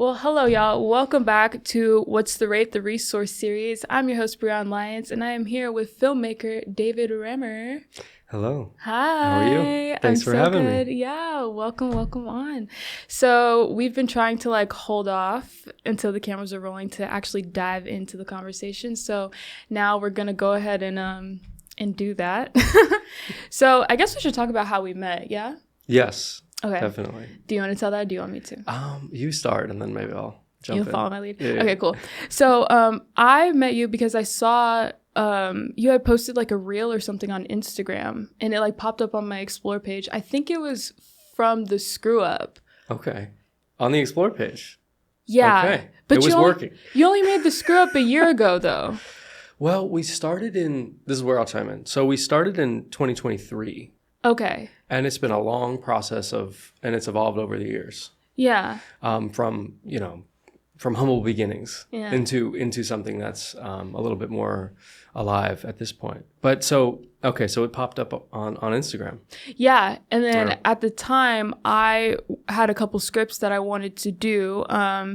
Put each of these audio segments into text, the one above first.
Well, hello, y'all. Welcome back to What's the Rate, the Resource series. I'm your host, Brianne Lyons, and I am here with filmmaker David Remmer. Hello. Hi. How are you? Thanks for having me. Yeah, welcome on. So we've been trying to hold off until the cameras are rolling to actually dive into the conversation. So now we're gonna go ahead and do that. So I guess we should talk about how we met. Yeah. Yes. Okay. Definitely. Do you want to tell that? Or do you want me to? You start, and then maybe I'll jump in. You'll follow my lead? Yeah. Okay, cool. So I met you because I saw you had posted a reel or something on Instagram, and it popped up on my Explore page. I think it was from the Screw Up. Okay. On the Explore page? Yeah. Okay. But it was working. You only made the Screw Up a year ago, though. Well, we started this is where I'll chime in. So we started in 2023. Okay. And it's been a long process and it's evolved over the years. Yeah. From humble beginnings Yeah. into something that's a little bit more alive at this point. But so it popped up on Instagram. Yeah. And then at the time, I had a couple scripts that I wanted to do.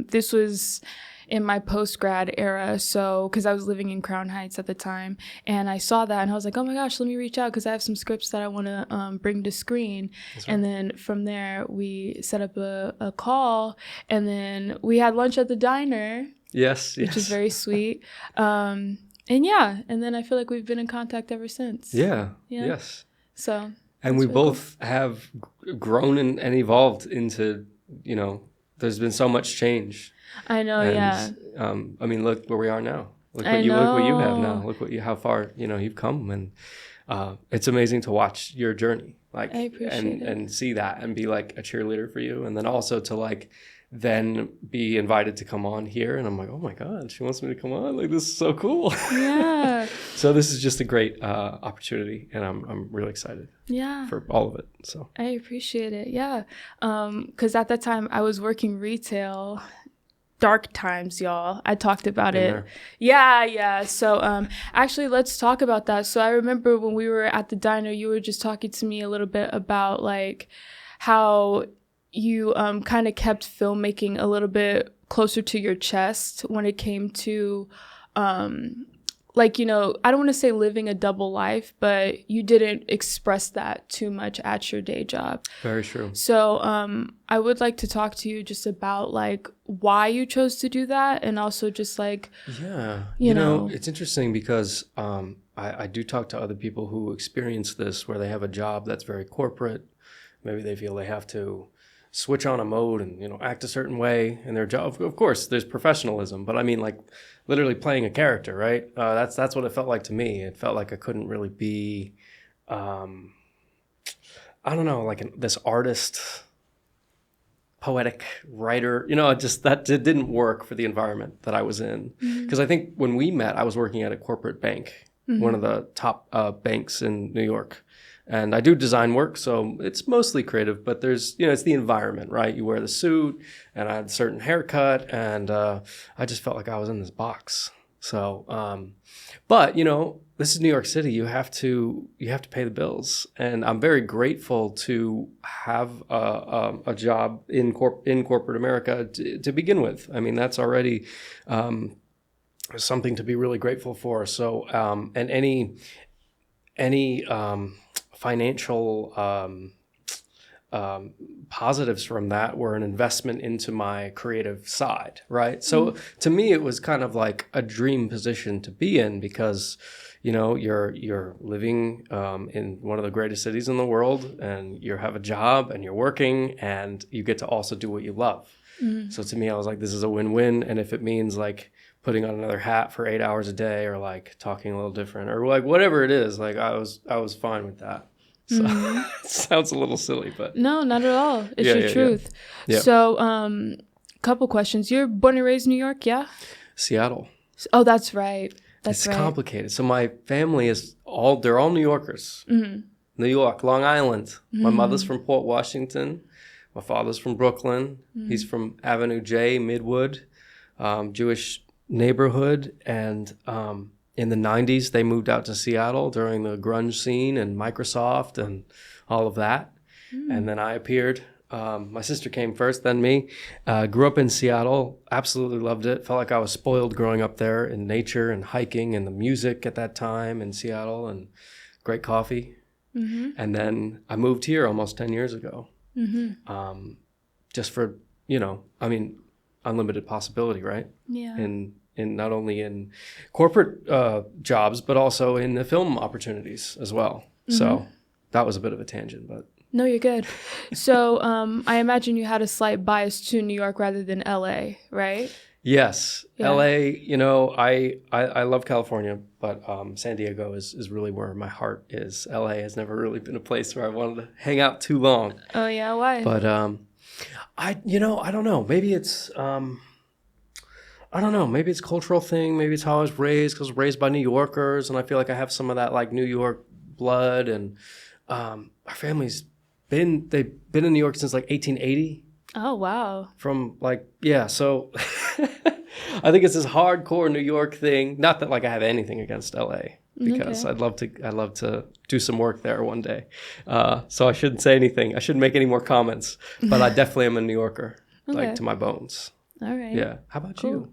This was in my post-grad era, so because I was living in Crown Heights at the time, and I saw that and I was like, oh my gosh, let me reach out because I have some scripts that I want to bring to screen. Right. And then from there we set up a call, and then we had lunch at the diner. Yes. Which is very sweet. And then I feel like we've been in contact ever since. Yeah. Yes. So and we really both have grown and evolved into, there's been so much change. I know, yeah. I mean, look where we are now. Look what you have now. Look how far you've come, and it's amazing to watch your journey. I appreciate it. And see that and be a cheerleader for you, and then also to then be invited to come on here, and I'm like, oh my God, she wants me to come on. This is so cool. Yeah. So this is just a great opportunity, and I'm really excited. Yeah. For all of it. So I appreciate it. Yeah. Because at that time I was working retail. Dark times, y'all. I talked about it. There. Yeah. So actually, let's talk about that. So I remember when we were at the diner, you were just talking to me a little bit about how you kind of kept filmmaking a little bit closer to your chest when it came to I don't want to say living a double life, but you didn't express that too much at your day job. Very true. So I would like to talk to you just about why you chose to do that, and also just yeah, it's interesting because I do talk to other people who experience this, where they have a job that's very corporate. Maybe they feel they have to switch on a mode and act a certain way in their job. Of course, there's professionalism, but I mean literally playing a character, right? That's what it felt like to me. It felt like I couldn't really be, I don't know, this artist, poetic writer. That didn't work for the environment that I was in. Because I think when we met, I was working at a corporate bank, one of the top banks in New York. And I do design work, so it's mostly creative, but there's, it's the environment, right? You wear the suit, and I had a certain haircut, and I just felt like I was in this box. So, but, this is New York City. You have to pay the bills. And I'm very grateful to have a job in corporate America to begin with. I mean, that's already something to be really grateful for. So, and any financial positives from that were an investment into my creative side, right? So to me, it was kind of like a dream position to be in, because you're living in one of the greatest cities in the world, and you have a job and you're working, and you get to also do what you love. So to me, I was like, this is a win-win. And if it means putting on another hat for 8 hours a day, or talking a little different, or whatever it is, I was fine with that. So it sounds a little silly, but no, not at all. It's your truth. Yeah. So couple questions. You're born and raised in New York, yeah? Seattle. Oh, that's right. It's complicated. So my family they're all New Yorkers. New York, Long Island. My mother's from Port Washington. My father's from Brooklyn. He's from Avenue J, Midwood, Jewish neighborhood. And in the 90s, they moved out to Seattle during the grunge scene and Microsoft and all of that. And then I appeared My sister came first, then me. Grew up in Seattle. Absolutely loved it. Felt like I was spoiled growing up there in nature and hiking and the music at that time in Seattle and great coffee. Mm-hmm. And then I moved here almost 10 years ago. Mm-hmm. Just for, unlimited possibility, right? Yeah. In not only in corporate jobs, but also in the film opportunities as well. Mm-hmm. So that was a bit of a tangent, but. No, you're good. So I imagine you had a slight bias to New York rather than LA, right? Yes. Yeah. LA, I love California, but San Diego is really where my heart is. LA has never really been a place where I wanted to hang out too long. Oh, yeah? Why? But I don't know. Maybe it's I don't know. Maybe it's a cultural thing. Maybe it's how I was raised, because I was raised by New Yorkers, and I feel like I have some of that like New York blood. And our family's they've been in New York since like 1880. Oh, wow. From so I think it's this hardcore New York thing. Not that like I have anything against LA, because I'd love to do some work there one day. So I shouldn't say anything. I shouldn't make any more comments. But I definitely am a New Yorker, like to my bones. All right. Yeah. How about you?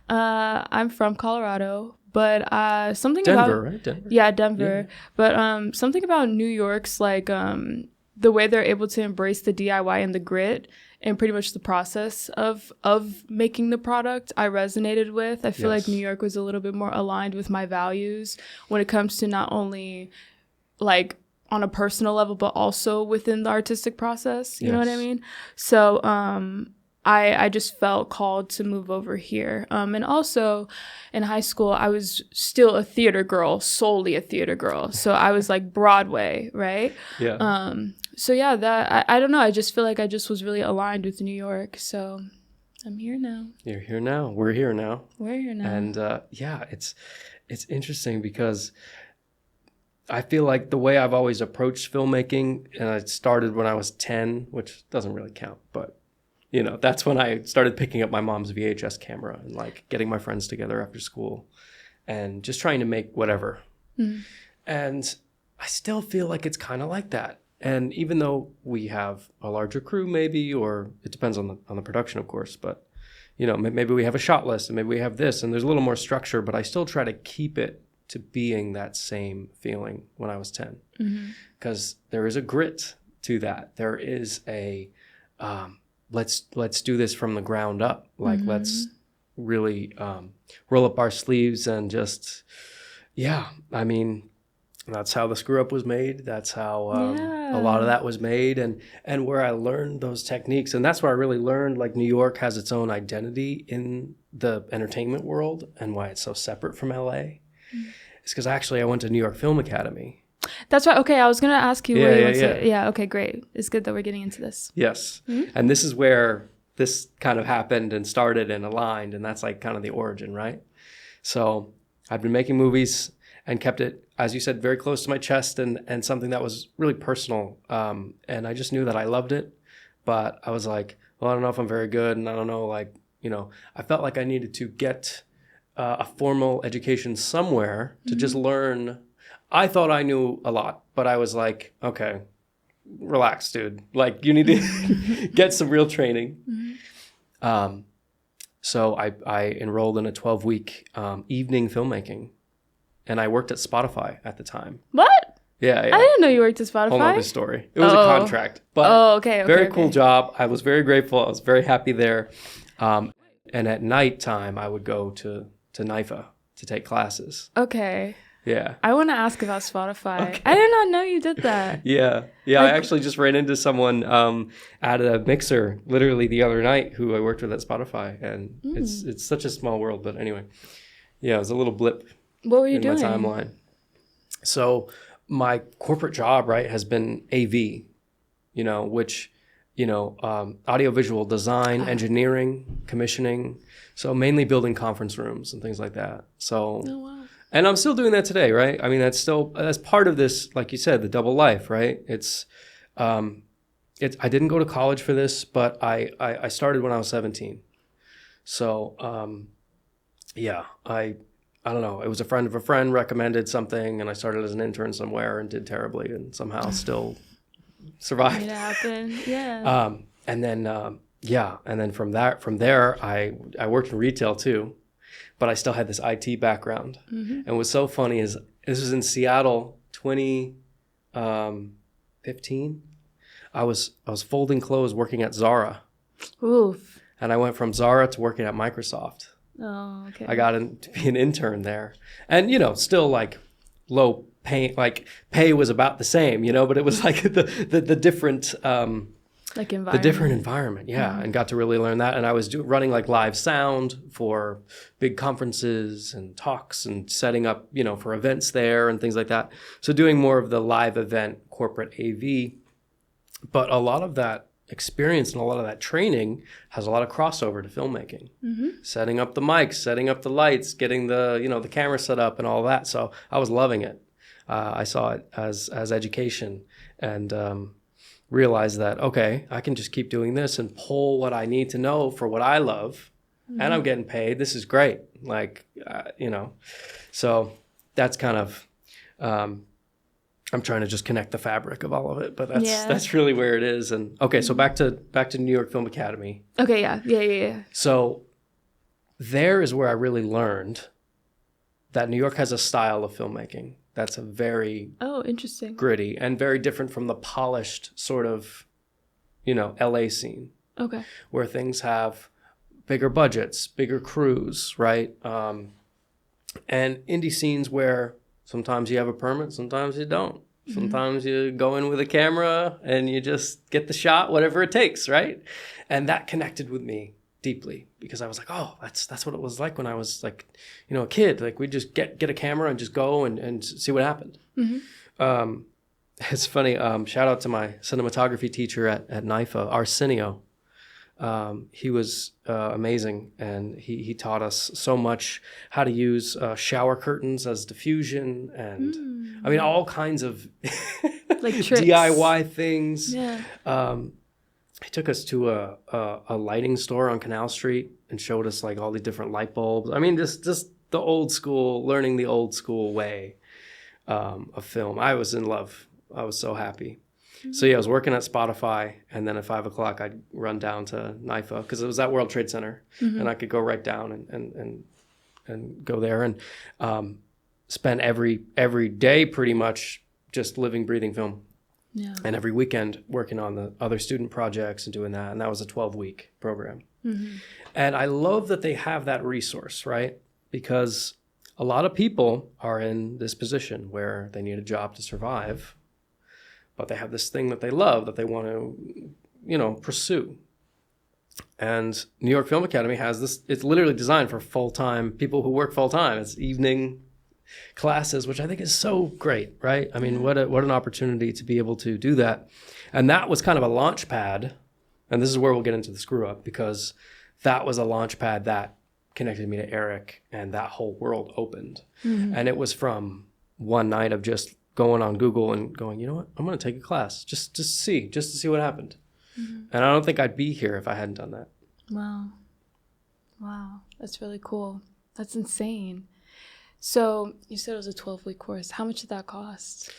I'm from Colorado, but something Denver, about right? Denver. Yeah, Denver. Yeah. But something about New York's like the way they're able to embrace the DIY and the grit and pretty much the process of making the product I resonated with. I feel like New York was a little bit more aligned with my values when it comes to not only like on a personal level, but also within the artistic process. You know what I mean? So I just felt called to move over here. And also in high school, I was still a theater girl, solely a theater girl. So I was like Broadway, right? Yeah. So yeah, that I don't know. I just feel like I just was really aligned with New York. So I'm here now. You're here now. We're here now. We're here now. And it's interesting because I feel like the way I've always approached filmmaking, and I started when I was 10, which doesn't really count, but that's when I started picking up my mom's VHS camera and like getting my friends together after school and just trying to make whatever. Mm. And I still feel like it's kind of like that. And even though we have a larger crew maybe, or it depends on the production, of course, but maybe we have a shot list and maybe we have this and there's a little more structure, but I still try to keep it to being that same feeling when I was 10. Because there is a grit to that. There is a let's do this from the ground up. Like let's really roll up our sleeves and just that's how the Screw Up was made. That's how a lot of that was made, and where I learned those techniques. And that's where I really learned like New York has its own identity in the entertainment world and why it's so separate from LA. It's because actually I went to New York Film Academy. That's right. Okay, I was going to ask you where you went to. Yeah, okay, great. It's good that we're getting into this. Yes. Mm-hmm. And this is where this kind of happened and started and aligned, and that's like kind of the origin, right? So I've been making movies and kept it, as you said, very close to my chest and something that was really personal. And I just knew that I loved it, but I was like, well, I don't know if I'm very good, and I don't know, I felt like I needed to get a formal education somewhere to just learn. I thought I knew a lot, but I was like, okay, relax, dude. Like, you need to get some real training. So I enrolled in a 12-week evening filmmaking, and I worked at Spotify at the time. What? Yeah. I didn't know you worked at Spotify. Whole other story. It was a contract, but very cool job. I was very grateful. I was very happy there. And at nighttime, I would go to NIFA to take classes. Okay. Yeah. I want to ask about Spotify. Okay. I did not know you did that. Yeah. I actually just ran into someone at a mixer literally the other night who I worked with at Spotify, and it's such a small world. But anyway, yeah, it was a little blip. What were you doing? My timeline. So my corporate job, right, has been AV, which, audiovisual design, engineering, commissioning. So mainly building conference rooms and things like that. So. Oh, wow. And I'm still doing that today, right? I mean, that's part of this, like you said, the double life, right? I didn't go to college for this, but I started when I was 17. So, I don't know. It was a friend of a friend recommended something, and I started as an intern somewhere and did terribly, and somehow still survived. Made it happen. Yeah. And then from there, I worked in retail too, but I still had this IT background. Mm-hmm. And what's so funny is this was in Seattle, 2015. I was folding clothes working at Zara. Oof. And I went from Zara to working at Microsoft. Oh, okay. I got to be an intern there. And, still like low pay, like pay was about the same, but it was like the different, like environment. The different environment. Yeah. Mm-hmm. And got to really learn that. And I was running like live sound for big conferences and talks and setting up, for events there and things like that. So doing more of the live event corporate AV. But a lot of that experience and a lot of that training has a lot of crossover to filmmaking. Mm-hmm. Setting up the mics, setting up the lights, getting the the camera set up and all that. So I was loving it. I saw it as education and realized that, okay, I can just keep doing this and pull what I need to know for what I love. Mm-hmm. And I'm getting paid. This is great. Like, so that's kind of, I'm trying to just connect the fabric of all of it, but that's really where it is. And okay, so back to New York Film Academy. Okay, yeah. So there is where I really learned that New York has a style of filmmaking that's a very interesting, gritty and very different from the polished sort of, LA scene. Okay, where things have bigger budgets, bigger crews, right? And indie scenes where sometimes you have a permit, sometimes you don't. Sometimes you go in with a camera and you just get the shot, whatever it takes, right? And that connected with me deeply because I was like, oh, that's what it was like when I was like, a kid. Like we just get a camera and just go and see what happened. Mm-hmm. It's funny. Shout out to my cinematography teacher at NIFA, Arsenio. He was amazing, and he taught us so much how to use shower curtains as diffusion, and I mean all kinds of like tricks. DIY things. Yeah. He took us to a lighting store on Canal Street and showed us like all the different light bulbs. I mean, just the old school, learning the old school way of film. I was in love. I was so happy. So I was working at Spotify, and then at 5 o'clock I'd run down to NIFA because it was at World Trade Center, and I could go right down and go there and spend every day pretty much just living, breathing film. Yeah. And every weekend working on the other student projects and doing that, and that was a 12-week program. Mm-hmm. And I love that they have that resource, right? Because a lot of people are in this position where they need a job to survive, but they have this thing that they love that they want to, pursue. And New York Film Academy has this, it's literally designed for full-time people who work full-time. It's evening classes, which I think is so great, right? I mean, what an opportunity to be able to do that. And that was kind of a launch pad. And this is where we'll get into the screw up, because that was a launch pad that connected me to Eric, and that whole world opened. Mm-hmm. And it was from one night of just going on Google and going, you know what, I'm going to take a class just to see what happened. Mm-hmm. And I don't think I'd be here if I hadn't done that. Wow. That's really cool. That's insane. So you said it was a 12-week course. How much did that cost?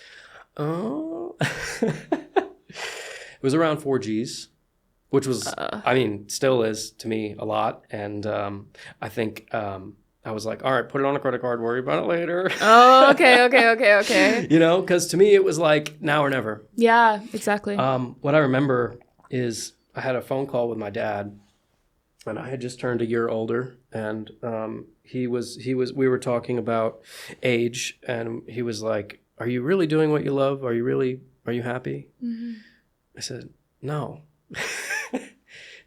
Oh, it was around 4 G's, which was, still is to me a lot. And I think I was like, all right, put it on a credit card, worry about it later. Oh, okay. Because to me it was like now or never. Yeah, exactly. What I remember is I had a phone call with my dad, and I had just turned a year older, and we were talking about age, and he was like, are you really doing what you love? Are you happy? Mm-hmm. I said, no. And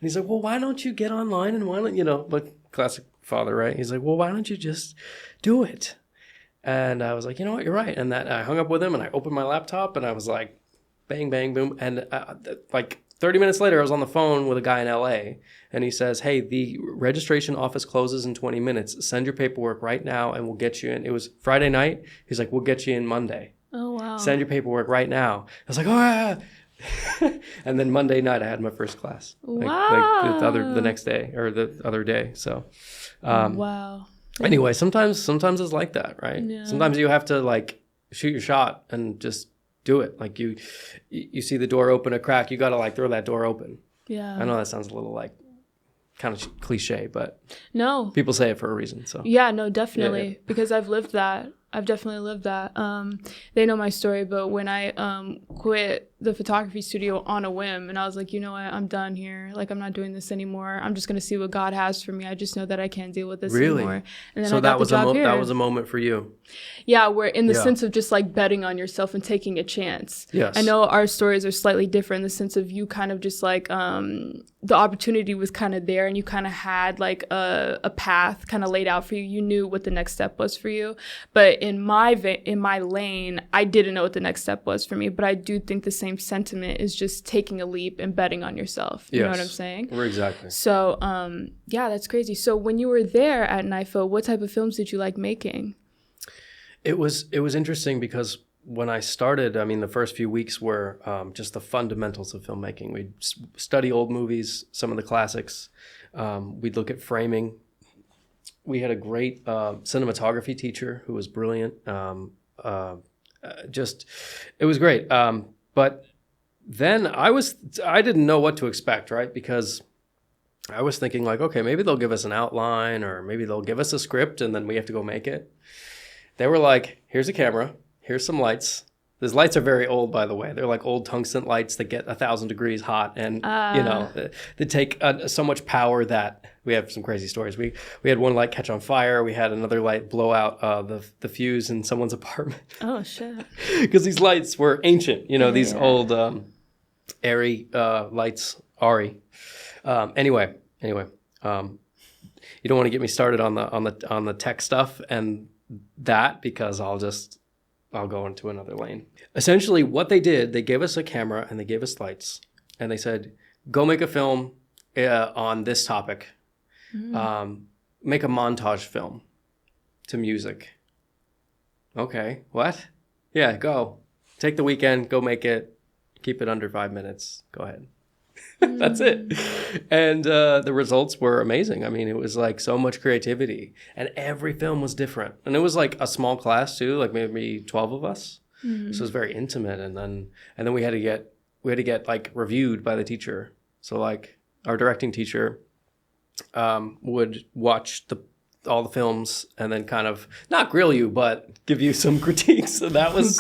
he's like, well, why don't you get online and why don't, like classic father, right? He's like, well, why don't you just do it? And I was like, you know what, you're right. And I hung up with him, and I opened my laptop, and I was like, bang, bang, boom. And like 30 minutes later, I was on the phone with a guy in LA, and he says, hey, the registration office closes in 20 minutes. Send your paperwork right now, and we'll get you in. It was Friday night. He's like, we'll get you in Monday. Oh, wow. Send your paperwork right now. I was like, oh, yeah. And then Monday night, I had my first class. Wow. Like the next day or the other day. So, wow. Anyway, sometimes it's like that, right? Yeah. Sometimes you have to like shoot your shot and just do it. Like you see the door open a crack, you got to like throw that door open. Yeah. I know that sounds a little like kind of cliche, but no, people say it for a reason. So yeah, no, definitely, because I've lived that. I've definitely lived that. They know my story, but when I quit the photography studio on a whim, and I was like, you know what, I'm done here. Like, I'm not doing this anymore. I'm just gonna see what God has for me. I just know that I can't deal with this anymore. And then so I got that was the job here. That was a moment for you. Yeah, where in the sense of just like betting on yourself and taking a chance. Yes. I know our stories are slightly different in the sense of you kind of just like the opportunity was kind of there, and you kind of had like a path kind of laid out for you. You knew what the next step was for you. But in my lane, I didn't know what the next step was for me. But I do think the same sentiment is just taking a leap and betting on yourself. You know what I'm saying? Exactly. So yeah, that's crazy. So when you were there at NIFO, what type of films did you like making? It was interesting because when I started, I mean, the first few weeks were just the fundamentals of filmmaking. We'd study old movies, some of the classics. We'd look at framing. We had a great cinematography teacher who was brilliant. It was great. But then I didn't know what to expect, right? Because I was thinking like, okay, maybe they'll give us an outline, or maybe they'll give us a script and then we have to go make it. They were like, here's a camera, here's some lights. These lights are very old, by the way. They're like old tungsten lights that get 1,000 degrees hot, and they take so much power that we have some crazy stories. We had one light catch on fire. We had another light blow out the fuse in someone's apartment. Oh shit! Because these lights were ancient. These old ARRI lights. ARRI. Anyway. You don't want to get me started on the tech stuff and that, because I'll go into another lane. Essentially, what they did, they gave us a camera and they gave us lights, and they said, go make a film on this topic. Make a montage film to music. Okay, what? Yeah, go. Take the weekend, go make it. Keep it under 5 minutes. Go ahead. That's it. And the results were amazing. I mean, it was like so much creativity, and every film was different. And it was like a small class too, like maybe 12 of us. So it was very intimate. And then we had to get like reviewed by the teacher. So like our directing teacher would watch all the films and then kind of not grill you, but give you some critiques. So that was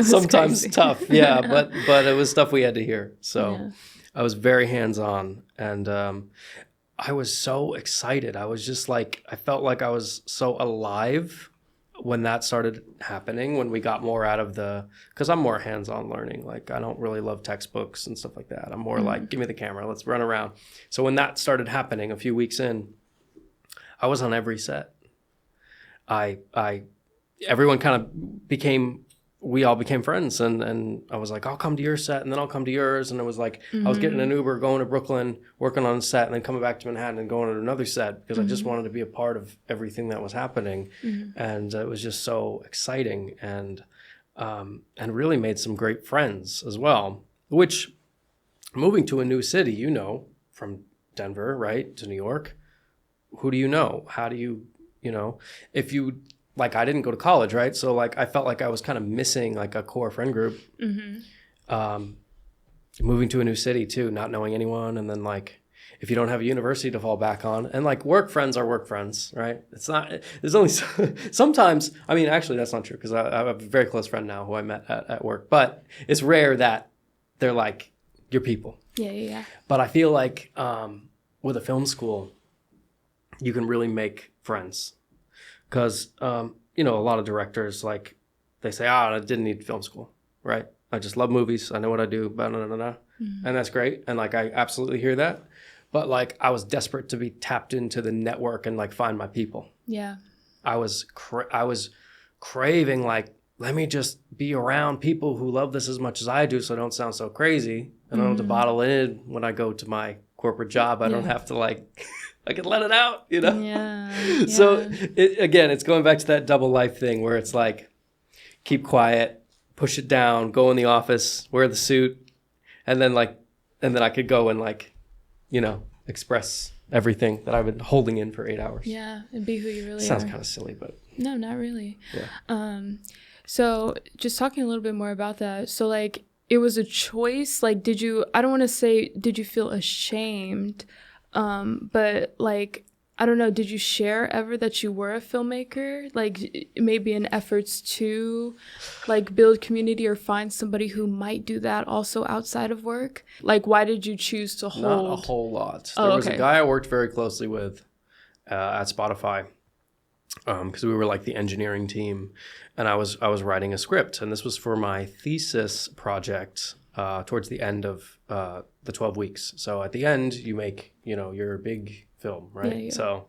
sometimes tough. Yeah, but it was stuff we had to hear. So. Yeah. I was very hands-on, and I was so excited. I was just like, I felt like I was so alive when that started happening, when we got more out of because I'm more hands-on learning. Like, I don't really love textbooks and stuff like that. I'm more like, give me the camera, let's run around. So when that started happening a few weeks in, I was on every set. Everyone kind of we all became friends, and I was like, I'll come to your set, and then I'll come to yours. And it was like, I was getting an Uber, going to Brooklyn, working on a set, and then coming back to Manhattan and going to another set, because I just wanted to be a part of everything that was happening. And it was just so exciting, and really made some great friends as well, which, moving to a new city, from Denver, right, to New York, who do you know? How do you, if you... Like, I didn't go to college, right? So, like, I felt like I was kind of missing, like, a core friend group. Moving to a new city, too, not knowing anyone. And then, like, if you don't have a university to fall back on. And, like, work friends are work friends, right? It's not... There's only... Sometimes... I mean, actually, that's not true, because I have a very close friend now who I met at work. But it's rare that they're, like, your people. Yeah. But I feel like with a film school, you can really make friends. Because, a lot of directors, like, they say, I didn't need film school, right? I just love movies. I know what I do, and that's great. And, like, I absolutely hear that. But, like, I was desperate to be tapped into the network and, like, find my people. Yeah. I was craving, like, let me just be around people who love this as much as I do, so I don't sound so crazy. And I don't have to bottle it in when I go to my corporate job. I don't have to, like... I can let it out, Yeah. So it's going back to that double life thing where it's like, keep quiet, push it down, go in the office, wear the suit, and then I could go and like, express everything that I've been holding in for 8 hours. Yeah, and be who you really Sounds are. kind of silly, but no, not really. Yeah. So just talking a little bit more about that. So like it was a choice. Like I don't want to say did you feel ashamed, but like I don't know, did you share ever that you were a filmmaker? Like maybe in efforts to like build community or find somebody who might do that also outside of work? Like why did you choose to hold? Not a whole lot. There was a guy I worked very closely with at Spotify, because we were like the engineering team, and I was writing a script, and this was for my thesis project towards the end of the 12 weeks. So at the end, you make your big film, right? Yeah. So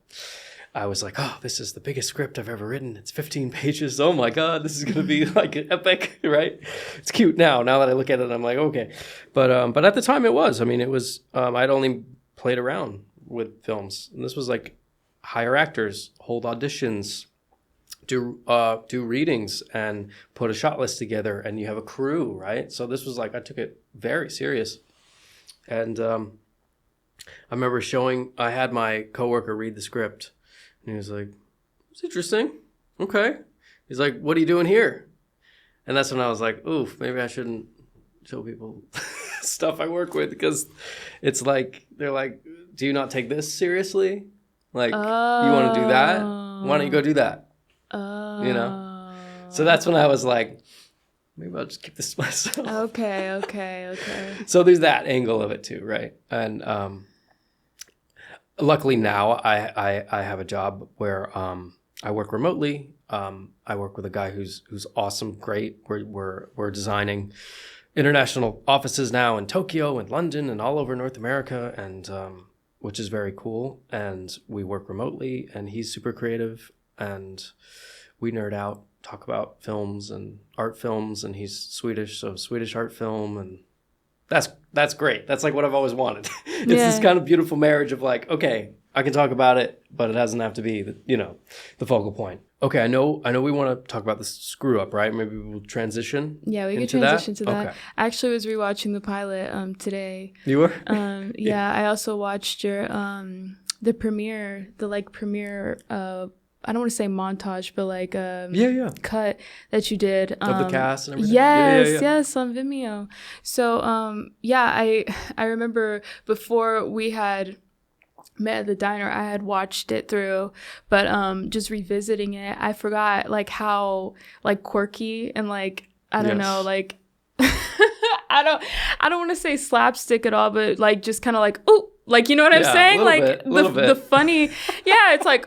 I was like, oh, this is the biggest script I've ever written. It's 15 pages. Oh my God, this is gonna be like epic, right? It's cute now that I look at it, I'm like, okay, but at the time it was. I mean, it was. I'd only played around with films, and this was like hire actors, hold auditions, do readings, and put a shot list together, and you have a crew, right? So this was like, I took it very serious. And I remember I had my coworker read the script, and he was like, it's interesting. Okay. He's like, what are you doing here? And that's when I was like, oof, maybe I shouldn't show people stuff I work with, because it's like, they're like, do you not take this seriously? Like, you want to do that? Why don't you go do that? So that's when I was like, maybe I'll just keep this to myself. Okay. So there's that angle of it too, right? And luckily now I have a job where I work remotely. I work with a guy who's awesome, great. We're designing international offices now in Tokyo and London and all over North America, and which is very cool. And we work remotely, and he's super creative, and we nerd out, talk about films and art films, and he's Swedish, so Swedish art film, and that's great. That's like what I've always wanted. It's this kind of beautiful marriage of like, okay, I can talk about it, but it doesn't have to be the focal point. Okay, I know we want to talk about the screw up, right? Maybe we'll transition. Yeah, we could transition to that. Okay. I actually was rewatching the pilot today. You were? Yeah, I also watched your the premiere, I don't want to say montage, but like cut that you did of the cast and everything. Yes, on Vimeo. So I remember before we had met at the diner, I had watched it through, but just revisiting it, I forgot like how like quirky and like I don't know, like I don't want to say slapstick at all, but like just kind of like like, you know what I'm saying? Like the funny, it's like,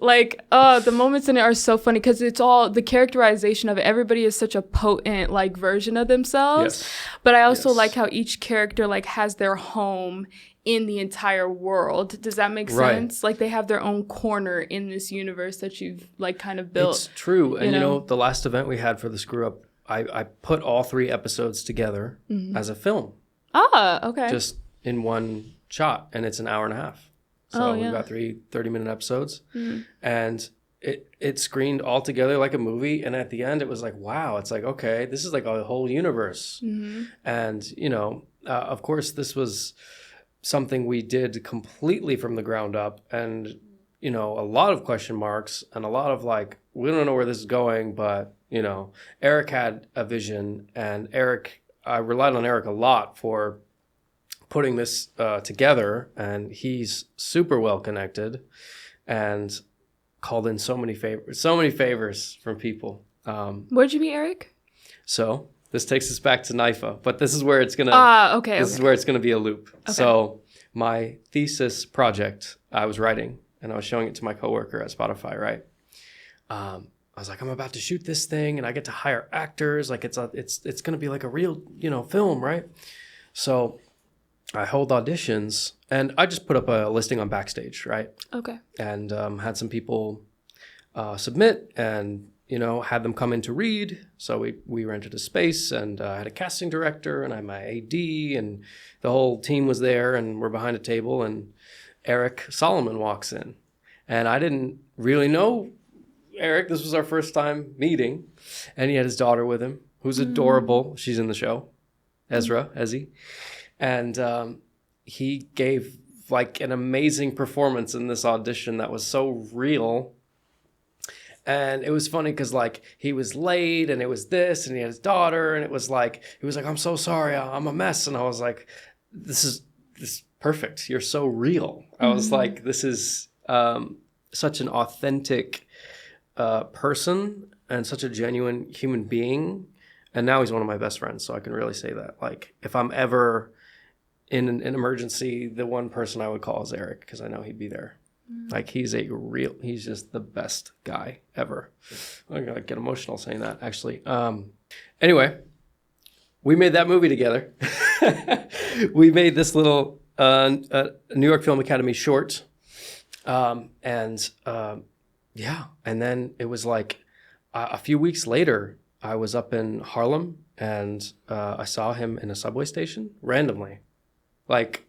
like the moments in it are so funny because it's all the characterization of it. Everybody is such a potent like version of themselves. Yes. But I also like how each character like has their home in the entire world. Does that make sense? Like they have their own corner in this universe that you've like kind of built. It's true. And you know the last event we had for the Screw Up, I put all 3 episodes together as a film. Okay. Just in one shot, and it's an hour and a half. So we've got 3 30-minute episodes, and it screened all together like a movie. And at the end, it was like, wow, it's like, okay, this is like a whole universe. And of course, this was something we did completely from the ground up, and a lot of question marks and a lot of like, we don't know where this is going, but Eric had a vision, and I relied on Eric a lot for putting this together, and he's super well connected and called in so many favors from people. Where'd you meet Eric? So this takes us back to NIFA, but this is where it's gonna this is where it's gonna be a loop. Okay. So my thesis project I was writing, and I was showing it to my coworker at Spotify, right? I was like, I'm about to shoot this thing, and I get to hire actors. Like it's gonna be like a real film, right? So I hold auditions, and I just put up a listing on Backstage, right? Okay. And had some people submit, and had them come in to read. So we rented a space, and I had a casting director, and I had my AD, and the whole team was there, and we're behind a table, and Eric Solomon walks in, and I didn't really know Eric. This was our first time meeting, and he had his daughter with him, who's adorable. She's in the show, Ezzy. And he gave like an amazing performance in this audition that was so real. And it was funny because like he was late and it was this and he had his daughter and it was like, he was like, I'm so sorry, I'm a mess. And I was like, this is perfect. You're so real. I was like, this is such an authentic person and such a genuine human being. And now he's one of my best friends. So I can really say that. Like if I'm ever in an emergency, the one person I would call is Eric because I know he'd be there. Like he's just the best guy ever. I'm gonna get emotional saying that actually. Anyway, we made that movie together. We made this little New York Film Academy short. And then it was like a few weeks later, I was up in Harlem and I saw him in a subway station randomly. Like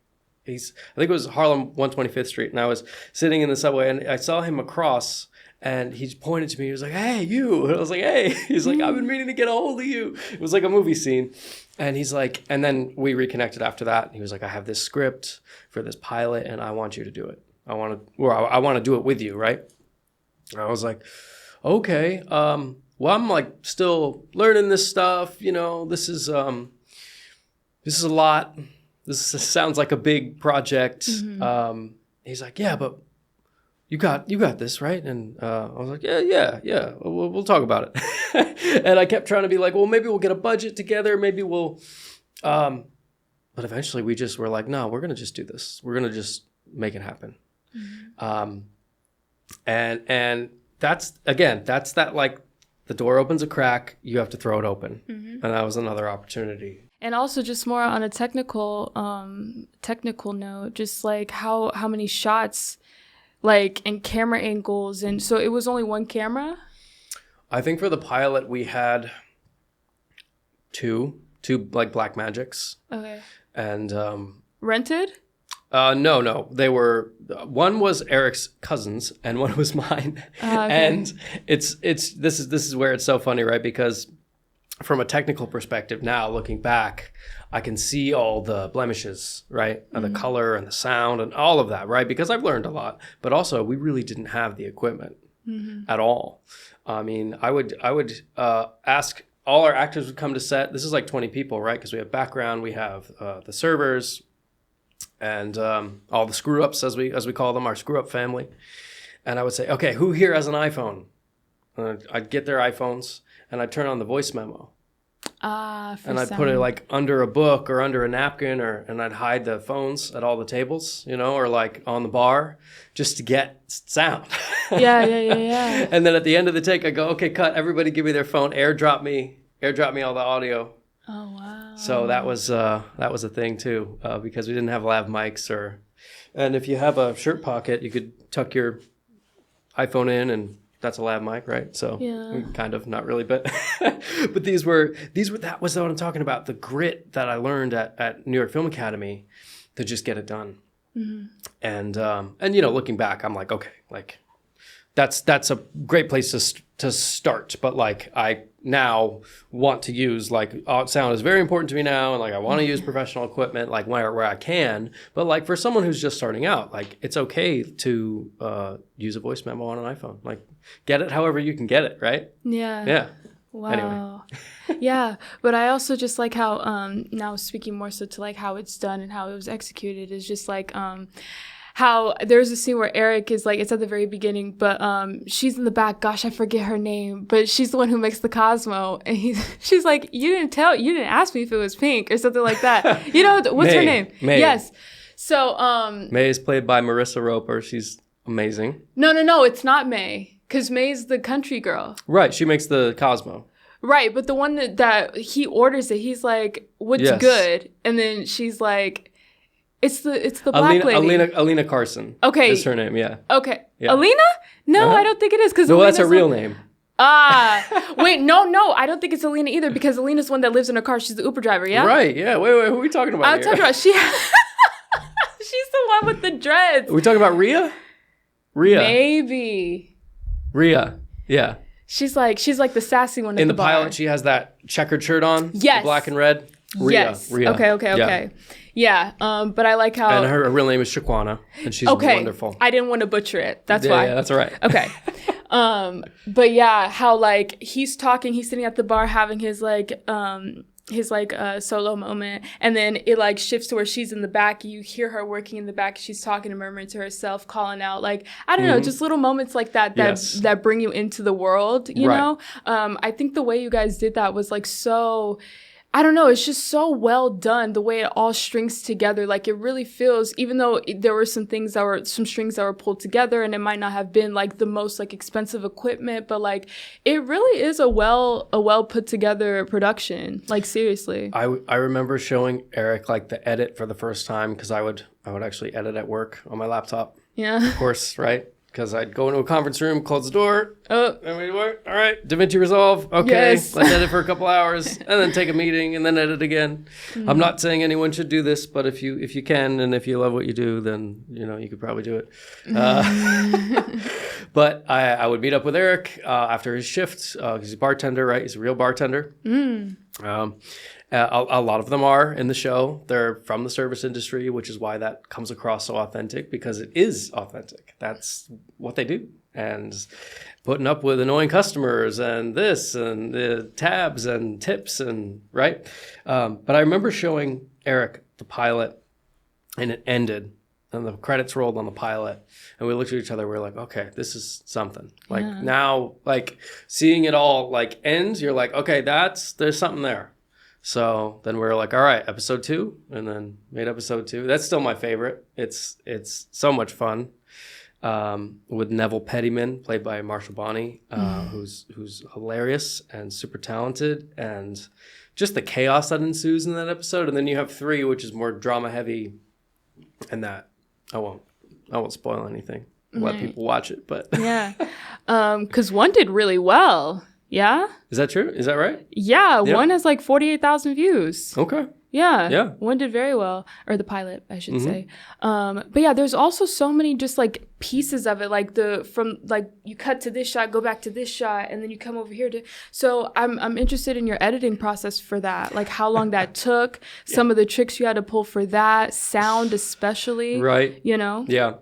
I think it was Harlem 125th Street, and I was sitting in the subway and I saw him across and he pointed to me. He was like, "Hey, you." And I was like, "Hey." He's like, "I've been meaning to get a hold of you." It was like a movie scene. And he's like, and then we reconnected after that. And he was like, "I have this script for this pilot and I want you to do it. I want to do it with you, right?" And I was like, "Okay. Well, I'm like still learning this stuff, you know. This is a lot. This sounds like a big project." He's like, "Yeah, but you got this, right?" And I was like, yeah. We'll talk about it. And I kept trying to be like, well, maybe we'll get a budget together. Maybe we'll, but eventually we just were like, no, we're going to just do this. We're going to just make it happen. And that's that like the door opens a crack, you have to throw it open. And that was another opportunity. And also just more on a technical note, just like how many shots, like, and camera angles. And so it was only one camera? I think for the pilot we had two like Blackmagics. Okay. And rented? No. They were, one was Eric's cousin's and one was mine. Okay. And this is where it's so funny, right? Because from a technical perspective now, looking back, I can see all the blemishes, right? And the color and the sound and all of that, right? Because I've learned a lot. But also, we really didn't have the equipment at all. I mean, I would ask, all our actors would come to set. This is like 20 people, right? Because we have background, we have the servers, and all the screw-ups, as we call them, our screw-up family. And I would say, okay, who here has an iPhone? And I'd get their iPhones, and I'd turn on the voice memo. And I'd put it like under a book or under a napkin, and I'd hide the phones at all the tables, you know, or like on the bar just to get sound. Yeah. And then at the end of the take, I go, okay, cut, everybody give me their phone, airdrop me all the audio. Oh, wow. So that was a thing too, because we didn't have lav mics and if you have a shirt pocket, you could tuck your iPhone in and that's a lav mic, right? So kind of, not really, but but these were that was what I'm talking about, the grit that I learned at New York Film Academy to just get it done. And you know, looking back, I'm like, okay, like that's a great place to start, but like I now want to use, like, sound is very important to me now, and like I want to use professional equipment like where I can, but like for someone who's just starting out, like it's okay to use a voice memo on an iPhone, like get it however you can get it, right? Yeah. Wow. Anyway. Yeah, but I also just like how now speaking more so to like how it's done and how it was executed is just like how there's a scene where Eric is like, it's at the very beginning, but she's in the back, gosh, I forget her name, but she's the one who makes the Cosmo, and she's like, you didn't ask me if it was pink or something like that. You know, what's her name? May. Yes. So May is played by Marissa Roper. She's amazing. No, it's not May, because May's the country girl. Right, she makes the Cosmo. Right, but the one that he orders it, he's like, what's good? And then she's like, It's the black lady. Alina Carson. Okay. Is her name, yeah. Okay. Yeah. Alina? No, I don't think it is. No, that's her real name. Wait, no, I don't think it's Alina either, because Alina's the one that lives in a car. She's the Uber driver, yeah? Right, yeah. Wait, who are we talking about I'm talking about, she's the one with the dreads. Are we talking about Rhea? Maybe. Rhea, yeah. She's like the sassy one in the bar. pilot. She has that checkered shirt on. Yes. Black and red. Rhea. Yes. Rhea. Okay. Yeah. But I like how. And her real name is Shaquana, and she's wonderful. I didn't want to butcher it. That's why. Yeah, that's all right. Okay. But yeah, how like he's talking, he's sitting at the bar having his solo moment, and then it like shifts to where she's in the back. You hear her working in the back. She's talking and murmuring to herself, calling out, like, I don't know, just little moments like that that bring you into the world, you know? I think the way you guys did that was like so, I don't know, it's just so well done, the way it all strings together. Like, it really feels, even though there were some strings that were pulled together, and it might not have been like the most like expensive equipment, but like it really is a well put together production. Like, seriously. I remember showing Eric like the edit for the first time, because I would actually edit at work on my laptop. Yeah. Of course, right? Because I'd go into a conference room, close the door, and we'd work. All right, DaVinci Resolve. Okay, let's edit for a couple hours, and then take a meeting, and then edit again. I'm not saying anyone should do this, but if you can, and if you love what you do, then you could probably do it. But I would meet up with Eric after his shift, because he's a bartender, right? He's a real bartender. A lot of them are in the show. They're from the service industry, which is why that comes across so authentic, because it is authentic. That's what they do. And putting up with annoying customers and this and the tabs and tips and right. But I remember showing Eric the pilot, and it ended and the credits rolled on the pilot, and we looked at each other. We were like, okay, this is something. Like now, like seeing it all like ends, you're like, okay, there's something there. So then we're like, all right, episode 2, and then made episode 2. That's still my favorite. It's so much fun. With Neville Pettyman, played by Marshall Bonney, who's hilarious and super talented, and just the chaos that ensues in that episode. And then you have 3, which is more drama heavy, and that I won't spoil anything. Let people watch it, but yeah, because 1 did really well. Yeah. Is that true? Is that right? Yeah. 1 has like 48,000 views. Okay. Yeah. 1 did very well. Or the pilot, I should say. But yeah, there's also so many just like pieces of it. Like from you cut to this shot, go back to this shot, and then you come over here to. So I'm interested in your editing process for that. Like how long that took, some of the tricks you had to pull for that, sound especially. Right. Yeah.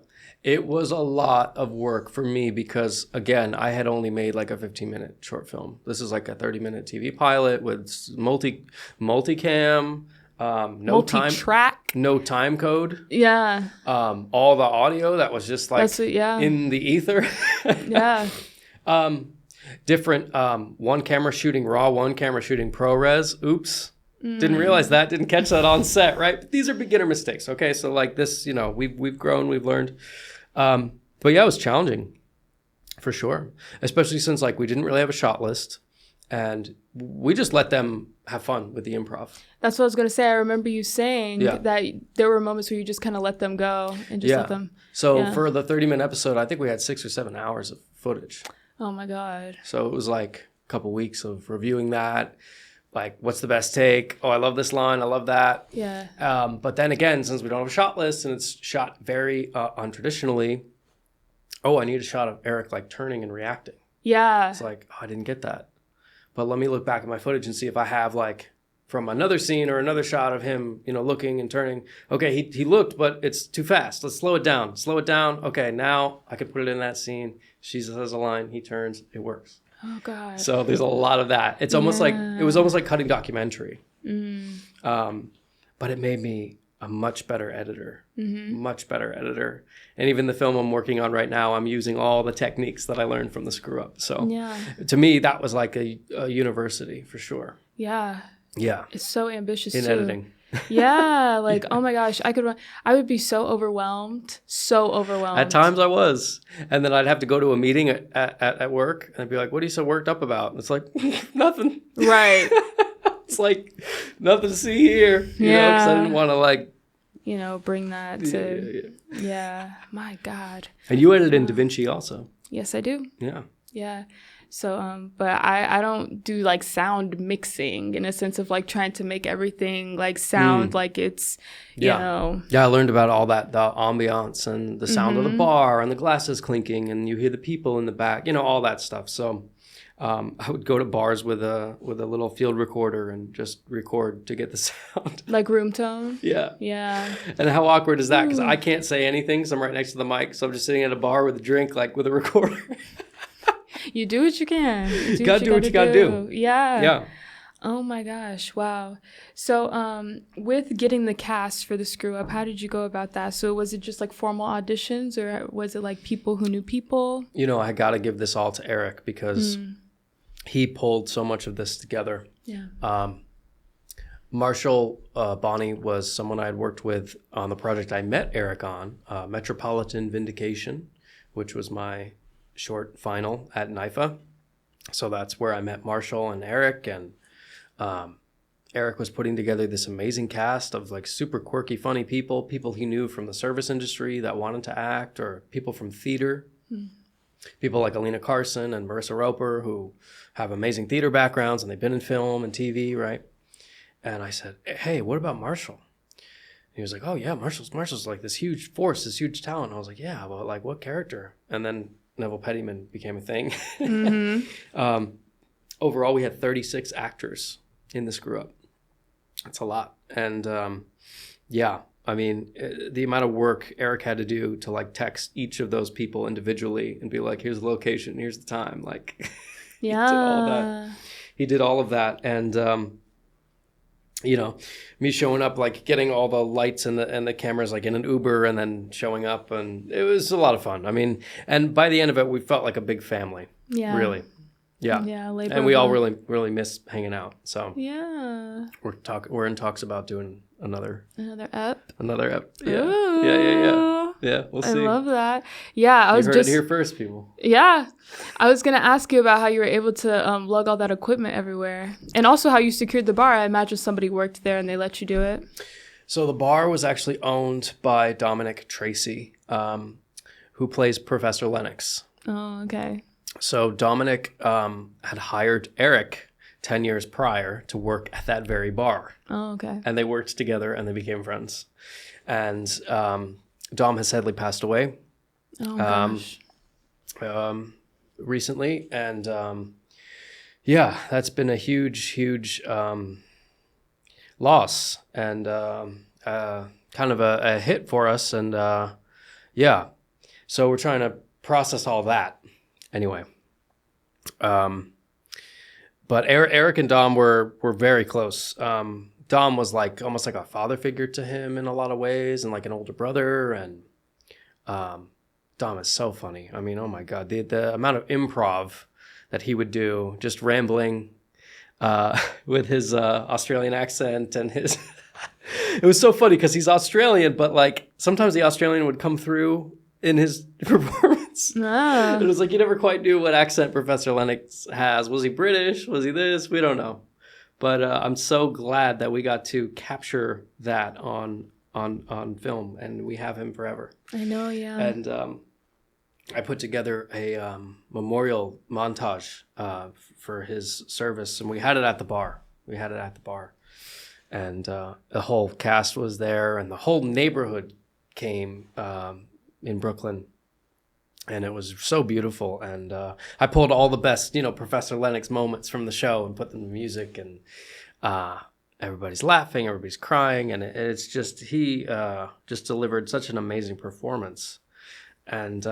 It was a lot of work for me because, again, I had only made like a 15-minute short film. This is like a 30-minute TV pilot with multicam, multi-track, no time code. Yeah. All the audio that was just like in the ether. Yeah. Different. One camera shooting RAW, one camera shooting ProRes. Oops. Didn't realize that. Didn't catch that on set, right? But these are beginner mistakes. Okay, so like this, we've grown, we've learned. But yeah, it was challenging, for sure. Especially since like we didn't really have a shot list, and we just let them have fun with the improv. That's what I was gonna say. I remember you saying that there were moments where you just kind of let them go and just let them. So for the 30-minute episode, I think we had 6 or 7 hours of footage. Oh my God. So it was like a couple weeks of reviewing that. Like, what's the best take? Oh, I love this line. I love that. Yeah. But then again, since we don't have a shot list and it's shot very untraditionally, I need a shot of Eric like turning and reacting. Yeah. It's like, I didn't get that. But let me look back at my footage and see if I have like from another scene or another shot of him, looking and turning. Okay, he looked, but it's too fast. Let's slow it down. Okay, now I could put it in that scene. She says a line, he turns, it works. Oh God. So there's a lot of that. It's almost like it was almost like cutting documentary. But it made me a much better editor. Much better editor. And even the film I'm working on right now, I'm using all the techniques that I learned from the Screw Up. So to me, that was like a university for sure. Yeah. Yeah. It's so ambitious in editing. Yeah, like oh my gosh, I would be so overwhelmed. At times I was, and then I'd have to go to a meeting at work, and I'd be like, "What are you so worked up about?" And it's like nothing. Right. It's like nothing to see here. You know, because I didn't want to like. Bring that to. Yeah. My God. And you edited in DaVinci also. Yes, I do. Yeah. Yeah. So, but I don't do like sound mixing in a sense of like trying to make everything like sound like it's, you know. Yeah, I learned about all that, the ambiance and the sound of the bar and the glasses clinking and you hear the people in the back, all that stuff. So I would go to bars with a little field recorder and just record to get the sound. Like room tone? Yeah. Yeah. And how awkward is that? Because I can't say anything because I'm right next to the mic. So I'm just sitting at a bar with a drink, like with a recorder. You do what you can. You gotta do what you gotta do. Yeah. Yeah. Oh my gosh. Wow. So with getting the cast for the Screw Up, how did you go about that? So was it just like formal auditions, or was it like people who knew people? I gotta give this all to Eric because he pulled so much of this together. Yeah. Marshall Bonney was someone I had worked with on the project I met Eric on, Metropolitan Vindication, which was my short final at NIFA. So that's where I met Marshall and Eric, and Eric was putting together this amazing cast of like super quirky, funny people he knew from the service industry that wanted to act, or people from theater. People like Alina Carson and Marissa Roper, who have amazing theater backgrounds and they've been in film and TV, right? And I said, hey, what about Marshall? He was like, oh yeah, Marshall's like this huge force, this huge talent. I was like, yeah, but like what character? And then Neville Pettyman became a thing. Overall, we had 36 actors in the Screw Up. That's a lot. And yeah, I mean, the amount of work Eric had to do to like text each of those people individually and be like, here's the location, here's the time. Like, yeah, he did all of that. And, me showing up, like getting all the lights and the cameras like in an Uber and then showing up, and it was a lot of fun. I mean, and by the end of it, we felt like a big family. Yeah. Really. Yeah. Yeah. And we all really, really miss hanging out. So yeah, we're in talks about doing another ep. Yeah. Ooh. Yeah. Yeah, we'll see. I love that. Yeah, you heard it here first, people. Yeah, I was gonna ask you about how you were able to lug all that equipment everywhere, and also how you secured the bar. I imagine somebody worked there and they let you do it. So the bar was actually owned by Dominic Tracy, who plays Professor Lennox. Oh, okay. So Dominic had hired Eric 10 years prior to work at that very bar. Oh, okay. And they worked together and they became friends. And Dom has sadly passed away. Oh, gosh. Recently. And yeah, that's been a huge loss and kind of a hit for us. And yeah, so we're trying to process all that. Anyway, but Eric and Dom were very close. Dom was like almost like a father figure to him in a lot of ways, and like an older brother. And Dom is so funny. I mean, oh my God, the amount of improv that he would do, just rambling with his Australian accent and his. It was so funny because he's Australian, but like sometimes the Australian would come through in his performance. It was like you never quite knew what accent Professor Lennox has. Was he British? Was he this? We don't know. But I'm so glad that we got to capture that on film, and we have him forever. I know, yeah. And I put together a memorial montage for his service, and we had it at the bar. And the whole cast was there, and the whole neighborhood came in Brooklyn. And it was so beautiful. And I pulled all the best, Professor Lennox moments from the show and put them in music. And everybody's laughing, everybody's crying. And it's just, he just delivered such an amazing performance. And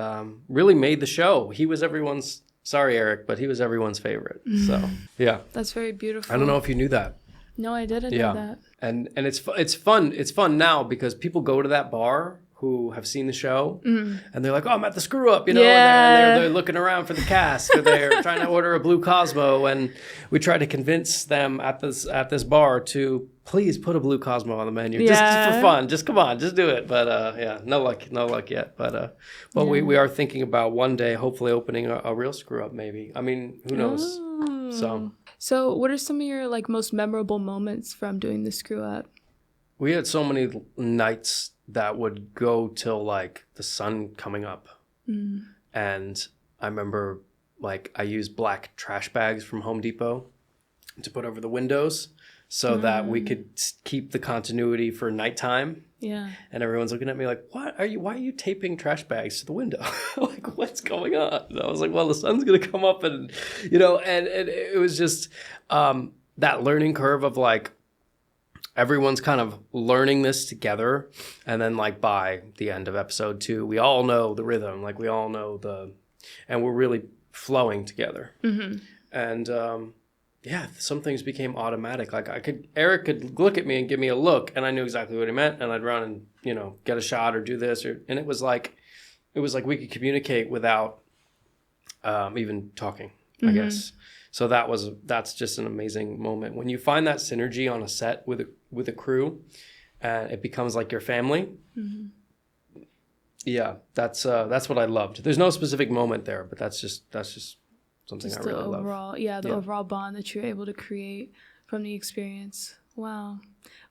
really made the show. He was everyone's, sorry, Eric, but he was everyone's favorite. So, yeah. That's very beautiful. I don't know if you knew that. No, I didn't know that. And it's fun. It's fun now because people go to that bar who have seen the show, and they're like, oh, I'm at the Screw Up, and they're looking around for the cast, or they're trying to order a Blue Cosmo, and we try to convince them at this bar to please put a Blue Cosmo on the menu, just for fun, just come on, just do it. But yeah, no luck yet. But we are thinking about one day hopefully opening a real Screw Up, maybe. I mean, who knows? So what are some of your like most memorable moments from doing the Screw Up? We had so many nights that would go till like the sun coming up. And I remember like I used black trash bags from Home Depot to put over the windows so that we could keep the continuity for nighttime. Yeah. And everyone's looking at me like, why are you taping trash bags to the window? Like, what's going on? And I was like, well, the sun's going to come up, and, and it was just that learning curve of like, everyone's kind of learning this together. And then like by the end of episode 2, we all know the rhythm, like we all know and we're really flowing together. And some things became automatic. Like Eric could look at me and give me a look, and I knew exactly what he meant, and I'd run and get a shot or do this, and it was like we could communicate without even talking, I guess. So that's just an amazing moment when you find that synergy on a set with a crew, and it becomes like your family. Yeah, that's what I loved. There's no specific moment there, but that's just something I really love. The overall bond that you're able to create from the experience. Wow.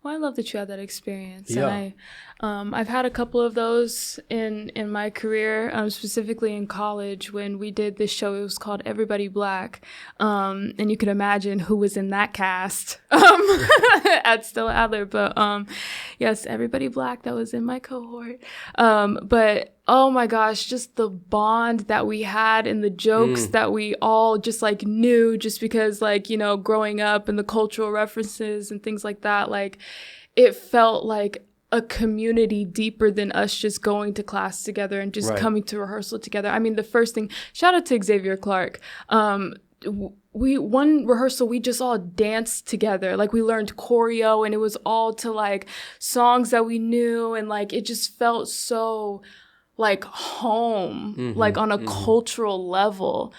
Well, I love that you had that experience. Yeah. And I've had a couple of those in my career, specifically in college when we did this show. It was called Everybody Black. And you could imagine who was in that cast at Stella Adler. But yes, Everybody Black, that was in my cohort. But oh my gosh, just the bond that we had and the jokes that we all just like knew just because like, growing up and the cultural references and things like that, like it felt like a community deeper than us just going to class together and just coming to rehearsal together. I mean, the first thing, shout out to Xavier Clark. One rehearsal, we just all danced together. Like we learned choreo and it was all to like songs that we knew. And like, it just felt so like home, like on a cultural level,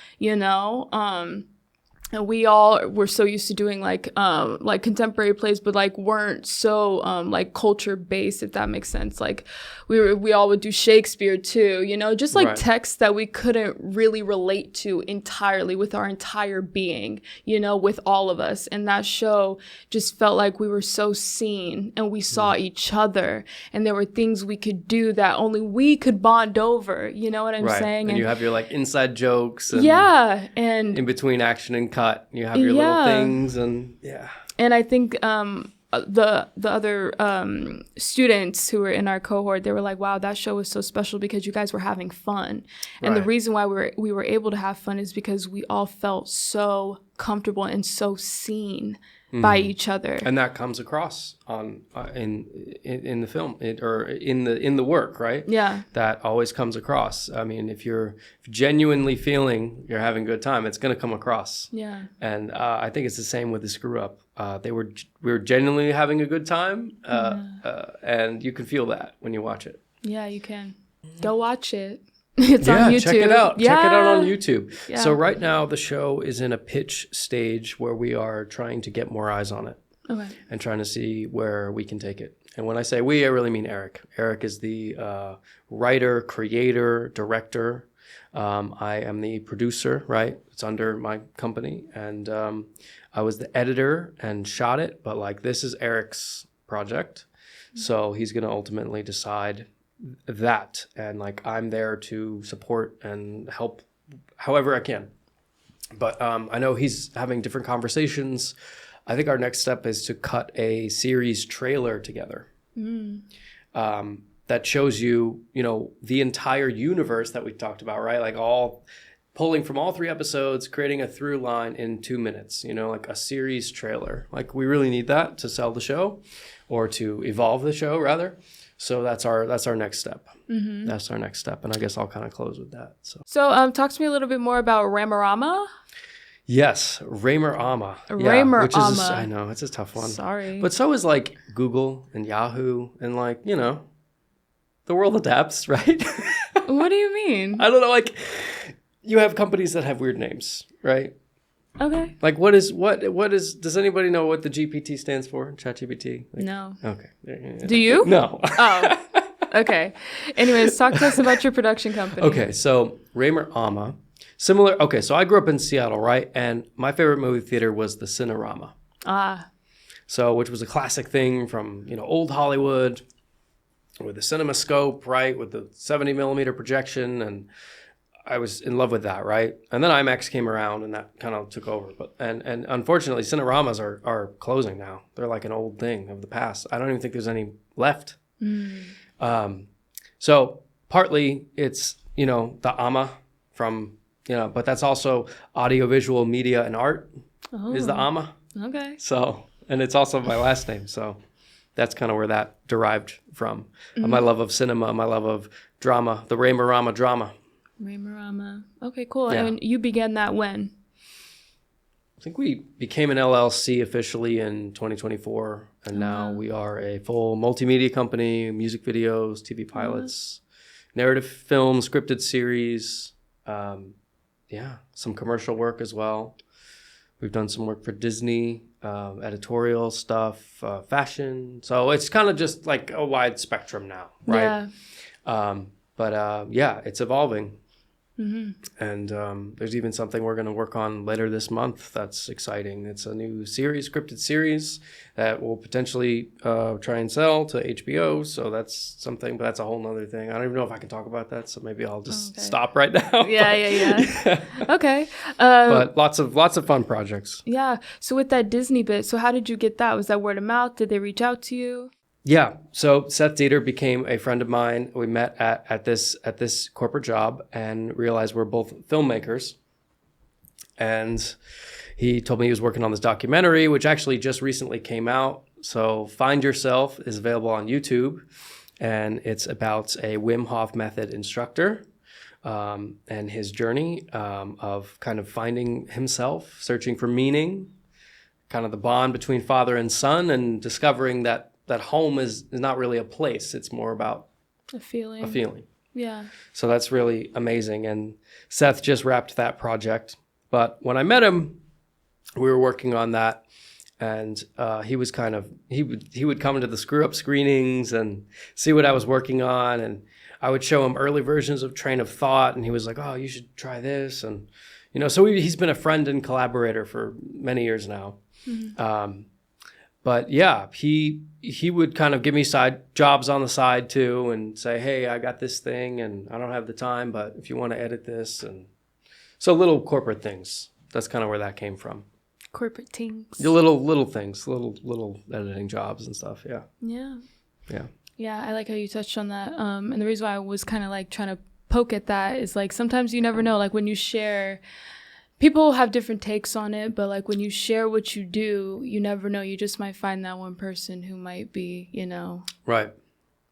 and we all were so used to doing like contemporary plays, but like weren't so like culture based, if that makes sense. Like we all would do Shakespeare too, just like texts that we couldn't really relate to entirely with our entire being, with all of us. And that show just felt like we were so seen and we saw each other and there were things we could do that only we could bond over. You know what I'm saying? And you have your like inside jokes. And and in between action and cut, you have your little things and And I think the other students who were in our cohort, they were like, wow, that show was so special because you guys were having fun. And the reason why we were able to have fun is because we all felt so comfortable and so seen by each other. And that comes across on in the film or in the work, right? Yeah. That always comes across. I mean, if you're genuinely feeling you're having a good time, it's going to come across. Yeah. And I think it's the same with the Screw Up. We were genuinely having a good time, and you can feel that when you watch it. Yeah, you can. Go watch it. It's on YouTube. Check it out. Yeah. Check it out on YouTube. Yeah. So right now the show is in a pitch stage where we are trying to get more eyes on it. Okay. And trying to see where we can take it. And when I say we, I really mean Eric. Eric is the writer, creator, director. I am the producer, right? It's under my company. And I was the editor and shot it. But like this is Eric's project. So he's going to ultimately decide that, and like I'm there to support and help however I can. But I know he's having different conversations. I think our next step is to cut a series trailer together that shows you the entire universe that we talked about, right? Like all pulling from all 3 episodes, creating a through line in 2 minutes, like a series trailer. Like we really need that to sell the show or to evolve the show rather. So that's our next step. That's our next step. And I guess I'll kind of close with that. So talk to me a little bit more about Ramarama. Yes, Ramarama. Ramarama. I know, it's a tough one. Sorry. But so is like Google and Yahoo and like, the world adapts, right? What do you mean? I don't know, like you have companies that have weird names, right? Okay. Like what is does anybody know what the GPT stands for? ChatGPT? Like, no. Okay. Do you? No. Oh. Okay. Anyways, talk to us about your production company. Okay, so Ramarama. Similar. Okay, so I grew up in Seattle, right? And my favorite movie theater was the Cinerama. So, which was a classic thing from, old Hollywood with the CinemaScope, right? With the 70 millimeter projection. And I was in love with that, right? And then IMAX came around and that kind of took over. But and unfortunately, Cineramas are closing now. They're like an old thing of the past. I don't even think there's any left. So partly it's, the AMA from, but that's also audiovisual media and art is the AMA. Okay. So, and it's also my last name. So that's kind of where that derived from. My love of cinema, my love of drama, the Ramarama drama. Raymorama. Okay, cool. Yeah. And you began that when? I think we became an LLC officially in 2024, and now we are a full multimedia company, music videos, TV pilots, narrative film, scripted series, some commercial work as well. We've done some work for Disney, editorial stuff, fashion. So it's kind of just like a wide spectrum now, right? Yeah. It's evolving. Mm-hmm. And there's even something we're going to work on later this month that's exciting. It's a new scripted series that we'll potentially try and sell to HBO. So that's something, but that's a whole nother thing. I don't even know if I can talk about that, so maybe I'll just stop right now. Yeah. Okay. But lots of fun projects. Yeah. So with that Disney bit, so how did you get that? Was that word of mouth? Did they reach out to you? Yeah. So Seth Dieter became a friend of mine. We met at this corporate job and realized we're both filmmakers. And he told me he was working on this documentary, which actually just recently came out. So Find Yourself is available on YouTube. And it's about a Wim Hof method instructor and his journey of kind of finding himself, searching for meaning, kind of the bond between father and son, and discovering that home is not really a place. It's more about a feeling. Yeah. So that's really amazing. And Seth just wrapped that project. But when I met him, we were working on that. And he would come into the Screw Up screenings and see what I was working on. And I would show him early versions of Train of Thought. And he was like, oh, you should try this. And, so he's been a friend and collaborator for many years now. Mm-hmm. But yeah, he would kind of give me side jobs on the side too, and say, "Hey, I got this thing, and I don't have the time, but if you want to edit this," and so little corporate things. That's kind of where that came from. Corporate things. The little things, little editing jobs and stuff. Yeah. Yeah. Yeah. Yeah, I like how you touched on that. And the reason why I was kind of like trying to poke at that is like sometimes you never know. Like when you share. People have different takes on it, but like when you share what you do, you never know. You just might find that one person who might be, right,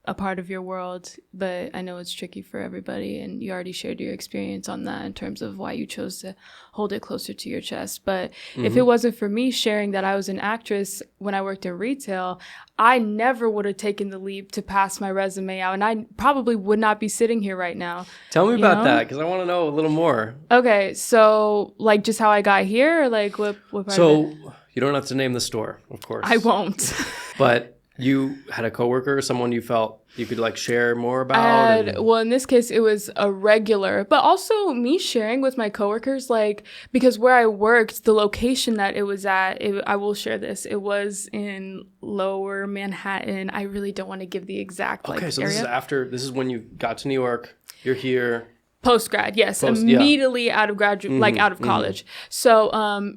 a part of your world. But I know it's tricky for everybody, and you already shared your experience on that in terms of why you chose to hold it closer to your chest. But if it wasn't for me sharing that I was an actress when I worked in retail, I never would have taken the leap to pass my resume out, and I probably would not be sitting here right now. Tell me about that, because I want to know a little more. Okay, so like just how I got here, or like what part So of it? You don't have to name the store, of course. I won't. But you had a coworker, someone you felt you could like share more about? Well, in this case, it was a regular, but also me sharing with my coworkers, like, because where I worked, the location that it was at, I will share this. It was in Lower Manhattan. I really don't want to give the exact area. This is when you got to New York. You're here. Post-grad, yes. Immediately out of graduate, out of college. So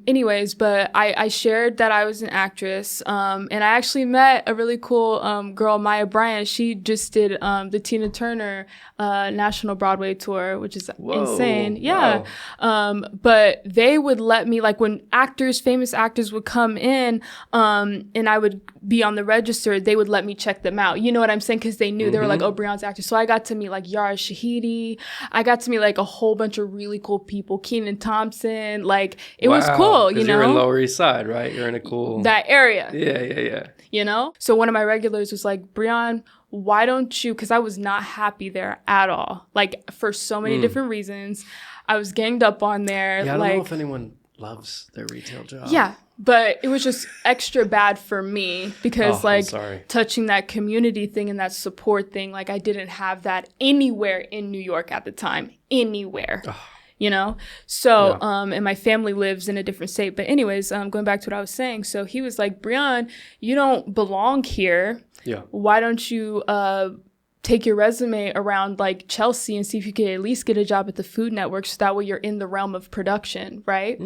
anyways, but I shared that I was an actress. And I actually met a really cool girl, Maya Bryant. She just did the Tina Turner national Broadway tour, which is insane. Yeah. Wow. But they would let me, like when famous actors would come in and I would be on the register, they would let me check them out. You know what I'm saying? Because they knew they were like, oh, Breon's actor. So I got to meet like Yara Shahidi. I got to meet like a whole bunch of really cool people. Kenan Thompson. Like it was cool, You're in Lower East Side, right? You're in a cool... that area. Yeah. So one of my regulars was like, Breon, why don't you... Because I was not happy there at all. Like for so many different reasons. I was ganged up on there. Yeah, I don't know if anyone loves their retail job. Yeah. But it was just extra bad for me because touching that community thing and that support thing, like I didn't have that anywhere in New York at the time, anywhere, So, and my family lives in a different state. But anyways, going back to what I was saying. So he was like, Breon, you don't belong here. Yeah. Why don't you take your resume around like Chelsea and see if you could at least get a job at the Food Network so that way you're in the realm of production, right?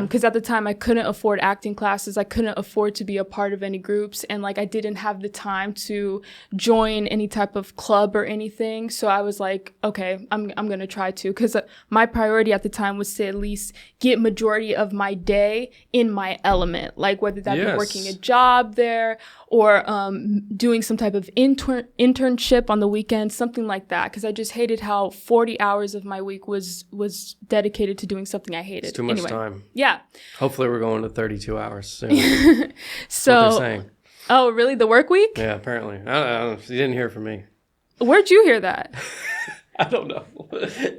Because at the time I couldn't afford acting classes. I couldn't afford to be a part of any groups. And like, I didn't have the time to join any type of club or anything. So I was like, okay, I'm going to try to, because my priority at the time was to at least get majority of my day in my element. Like whether that be working a job there or doing some type of internship on the weekend, something like that. Because I just hated how 40 hours of my week was dedicated to doing something I hated. It's too much time. Yeah. Hopefully we're going to 32 hours soon. So, what they're saying. Oh, really? The work week? Yeah, apparently. I don't know. You didn't hear from me. Where'd you hear that? I don't know.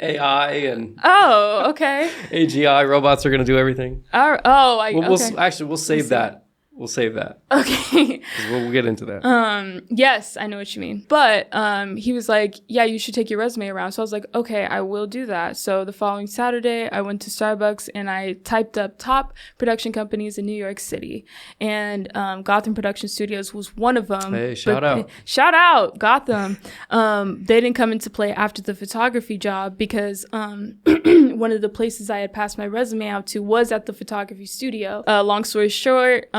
AI and... Oh, okay. AGI, robots are going to do everything. We'll save that. We'll save that. Okay. We'll get into that. Yes, I know what you mean. But he was like, yeah, you should take your resume around. So I was like, okay, I will do that. So the following Saturday, I went to Starbucks and I typed up top production companies in New York City. And Gotham Production Studios was one of them. Hey, shout out. Shout out, Gotham. They didn't come into play after the photography job because one of the places I had passed my resume out to was at the photography studio. Long story short,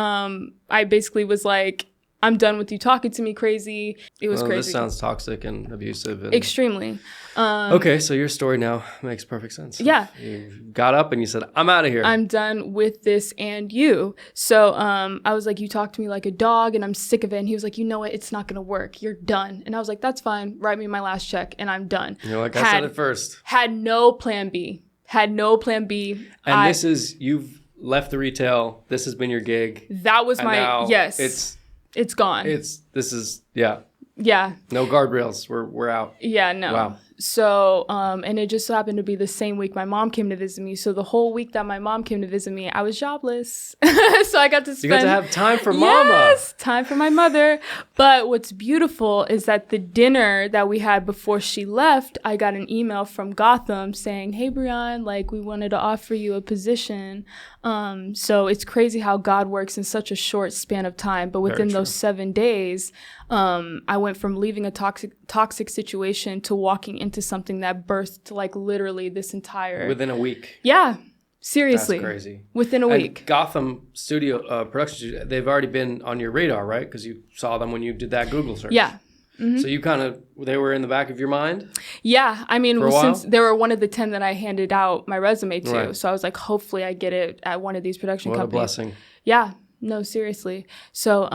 I basically was like, I'm done with you talking to me crazy. It was crazy. This sounds toxic and abusive. And... Extremely. Okay, so your story now makes perfect sense. Yeah. You got up and you said, I'm out of here. I'm done with this and you. So I was like, you talk to me like a dog and I'm sick of it. And he was like, you know what? It's not going to work. You're done. And I was like, that's fine. Write me my last check and I'm done. You're like, I said it first. Had no plan B. And this is, you've left the retail. This has been your gig. That was yes. It's gone. Yeah. No guardrails. We're out. Yeah, no. Wow. So, and it just so happened to be the same week my mom came to visit me. So the whole week that my mom came to visit me, I was jobless. So I got to spend... You got to have time for mama. Yes, time for my mother. But what's beautiful is that the dinner that we had before she left, I got an email from Gotham saying, hey, Brianne, like we wanted to offer you a position. So it's crazy how God works in such a short span of time. But within those 7 days, I went from leaving a toxic situation to walking into something that birthed like literally this entire... Within a week. Yeah. Seriously. That's crazy. Within a week. Gotham production studio, they've already been on your radar, right? Because you saw them when you did that Google search. Yeah. Mm-hmm. So they were in the back of your mind? Yeah. I mean, since they were one of the 10 that I handed out my resume to. Right. So I was like, hopefully I get it at one of these production companies. What a blessing. Yeah. No, seriously. So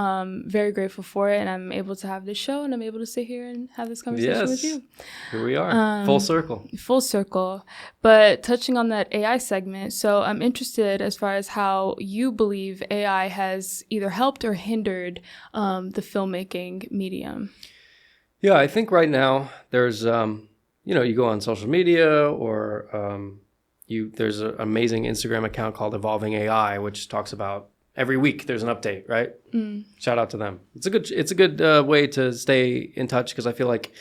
very grateful for it. And I'm able to have this show and I'm able to sit here and have this conversation with you. Here we are. Full circle. Full circle. But touching on that AI segment, so I'm interested as far as how you believe AI has either helped or hindered the filmmaking medium. Yeah, I think right now there's, you go on social media or there's an amazing Instagram account called Evolving AI, which talks about every week there's an update, right? Shout out to them. It's a good way to stay in touch because I feel like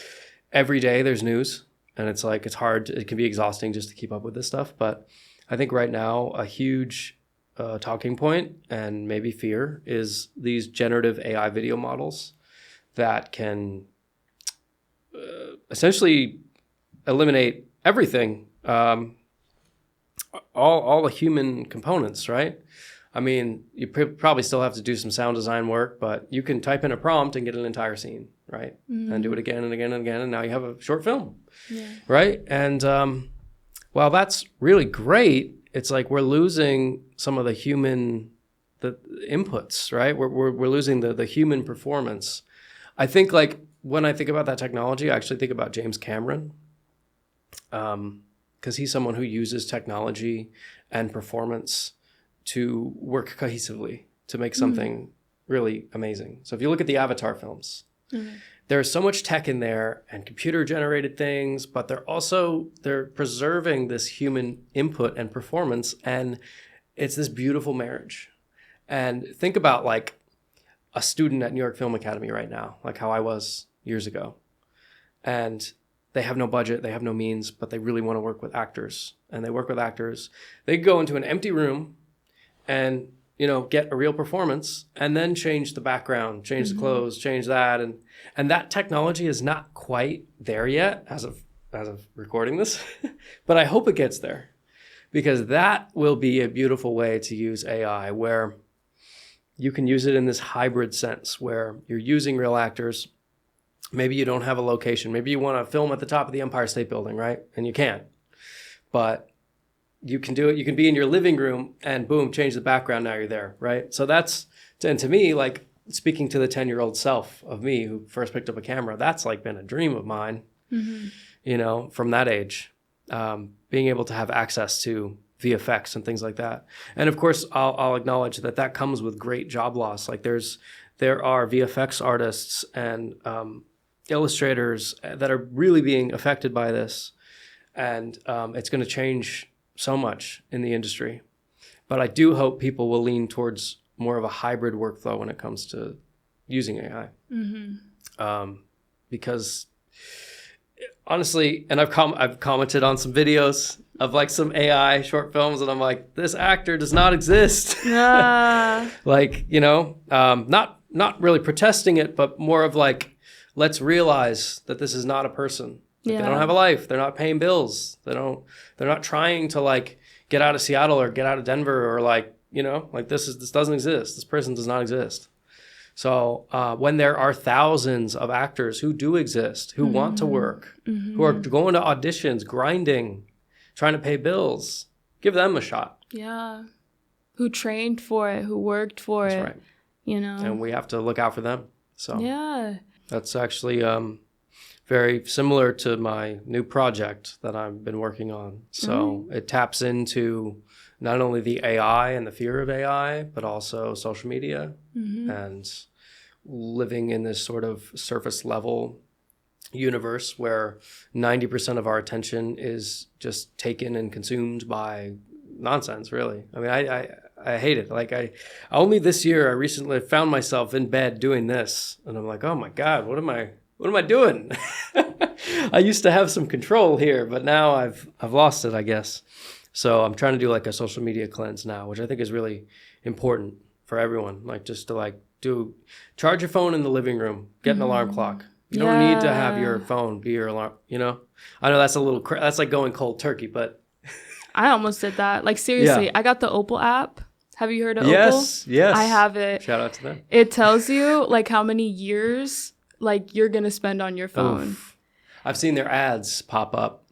every day there's news and it's like it can be exhausting just to keep up with this stuff. But I think right now a huge talking point and maybe fear is these generative AI video models that can essentially eliminate everything, all the human components, right? I mean, you probably still have to do some sound design work, but you can type in a prompt and get an entire scene, right? Mm-hmm. And do it again and again and again, and now you have a short film, right? And while that's really great, it's like we're losing some of the inputs, right? We're losing the human performance. I think like when I think about that technology, I actually think about James Cameron, because he's someone who uses technology and performance to work cohesively to make something really amazing. So if you look at the Avatar films, there's so much tech in there and computer generated things, but they're preserving this human input and performance. And it's this beautiful marriage. And think about like a student at New York Film Academy right now, like how I was years ago. And they have no budget, they have no means, but they really want to work with actors. And they work with actors. They go into an empty room and, get a real performance and then change the background, change the clothes, change that. And that technology is not quite there yet as of recording this, but I hope it gets there because that will be a beautiful way to use AI, where you can use it in this hybrid sense where you're using real actors. Maybe you don't have a location. Maybe you want to film at the top of the Empire State Building, right? And you can't. But you can do it. You can be in your living room and boom, change the background. Now you're there, right? So that's, and to me, like speaking to the 10-year-old self of me who first picked up a camera, that's like been a dream of mine, you know, from that age, being able to have access to VFX and things like that. And of course, I'll acknowledge that that comes with great job loss. Like there are VFX artists and illustrators that are really being affected by this. And it's going to change so much in the industry. But I do hope people will lean towards more of a hybrid workflow when it comes to using AI. Because honestly, and I've commented on some videos of like some AI short films, and I'm like, this actor does not exist. Like, you know, not really protesting it, but more of like, let's realize that this is not a person. Like, they don't have a life. They're not paying bills. They're not trying to like get out of Seattle or get out of Denver or like, you know, like this doesn't exist. This person does not exist. So when there are thousands of actors who do exist, who want to work, who are going to auditions, grinding, trying to pay bills, give them a shot. Yeah. Who trained for it, who worked for it. Right. You know. And we have to look out for them. So yeah. That's actually very similar to my new project that I've been working on. So it taps into not only the AI and the fear of AI, but also social media and living in this sort of surface level universe where 90% of our attention is just taken and consumed by nonsense, really. I mean, I hate it. Like only this year, I recently found myself in bed doing this and I'm like, oh my God, what am I doing? I used to have some control here, but now I've lost it, I guess. So I'm trying to do like a social media cleanse now, which I think is really important for everyone. Like just to charge your phone in the living room, get an alarm clock. You don't need to have your phone be your alarm, you know? I know that's that's like going cold turkey, but. I almost did that. Like seriously, I got the Opal app. Have you heard of Opal? Yes. I have it. Shout out to them. It tells you like how many years like you're going to spend on your phone. Oof. I've seen their ads pop up.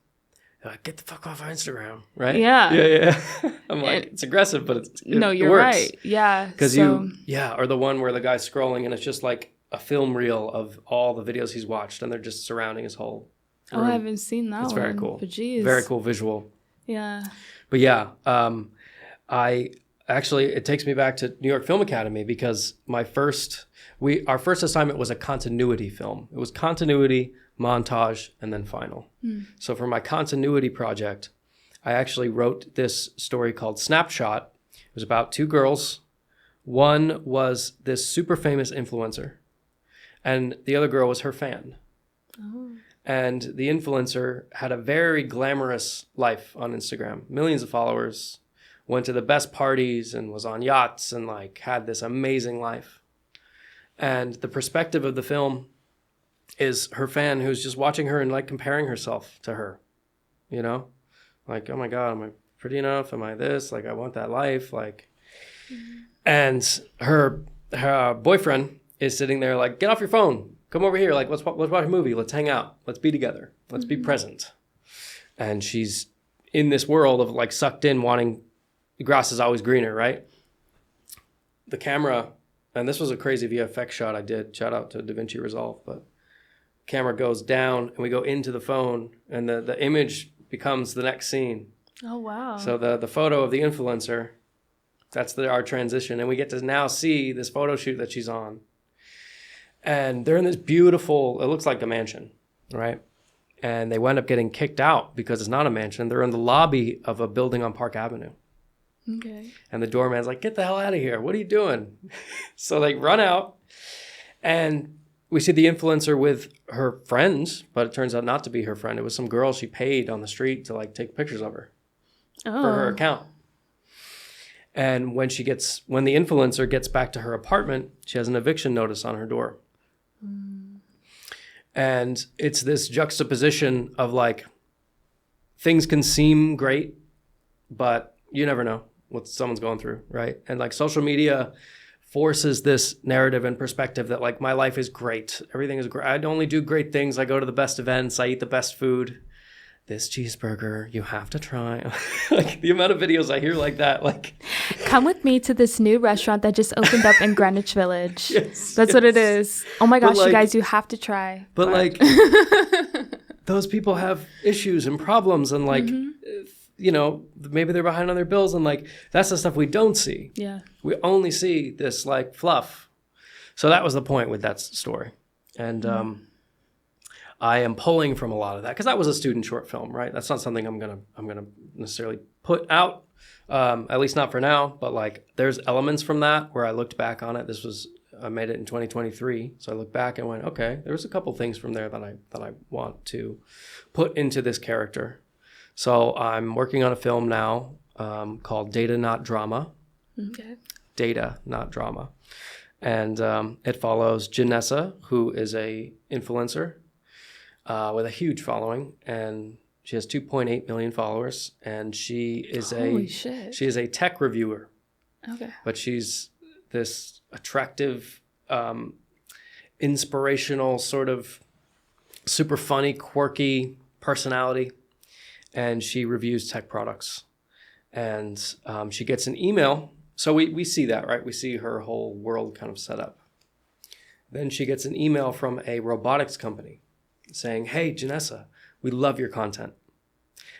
They're like, get the fuck off our Instagram, right? Yeah. Yeah. I'm like, it's aggressive, but you're works. right. Yeah. Because or the one where the guy's scrolling and it's just like a film reel of all the videos he's watched and they're just surrounding his whole room. I haven't seen that one. It's very cool. But geez. Very cool visual. Yeah. But yeah, it takes me back to New York Film Academy because our first assignment was a continuity film. It was continuity, montage, and then final. So for my continuity project, I actually wrote this story called Snapshot. It was about two girls. One was this super famous influencer, and the other girl was her fan. Oh. And the influencer had a very glamorous life on Instagram, millions of followers, went to the best parties and was on yachts and like had this amazing life. And the perspective of the film is her fan who's just watching her and like comparing herself to her, you know, like, oh my God, am I pretty enough? Am I this? Like, I want that life. Like, and her boyfriend is sitting there like, get off your phone. Come over here. Like, let's watch a movie. Let's hang out. Let's be together. Let's be present. And she's in this world of like sucked in wanting the grass is always greener, right? The camera, and this was a crazy VFX shot I did. Shout out to DaVinci Resolve. But camera goes down and we go into the phone and the image becomes the next scene. Oh, wow. So the photo of the influencer, that's our transition. And we get to now see this photo shoot that she's on. And they're in this beautiful, it looks like a mansion, right? And they wind up getting kicked out because it's not a mansion. They're in the lobby of a building on Park Avenue. Okay. And the doorman's like, get the hell out of here. What are you doing? So they run out and we see the influencer with her friends, but it turns out not to be her friend. It was some girl she paid on the street to like take pictures of her for her account. And when the influencer gets back to her apartment, she has an eviction notice on her door. And it's this juxtaposition of like, things can seem great but you never know what someone's going through, right? And like social media forces this narrative and perspective that like my life is great. Everything is great. I only do great things. I go to the best events. I eat the best food. This cheeseburger, you have to try. Like the amount of videos I hear like that, like come with me to this new restaurant that just opened up in Greenwich Village. That's what it is. Oh my gosh, like, you guys, you have to try. But like those people have issues and problems and like you know, maybe they're behind on their bills and like that's the stuff we don't see. Yeah. We only see this like fluff. So that was the point with that story. And I am pulling from a lot of that because that was a student short film, right? That's not something I'm gonna necessarily put out, at least not for now. But like, there's elements from that where I looked back on it. I made it in 2023, so I looked back and went, okay, there's a couple things from there that I want to put into this character. So I'm working on a film now called Data Not Drama. Okay. Data Not Drama, and it follows Janessa, who is a influencer. With a huge following, and she has 2.8 million followers, and she is a tech reviewer. Okay. But she's this attractive, inspirational, sort of super funny, quirky personality, and she reviews tech products. And she gets an email. So we see that, right? We see her whole world kind of set up. Then she gets an email from a robotics company saying, hey, Janessa, we love your content.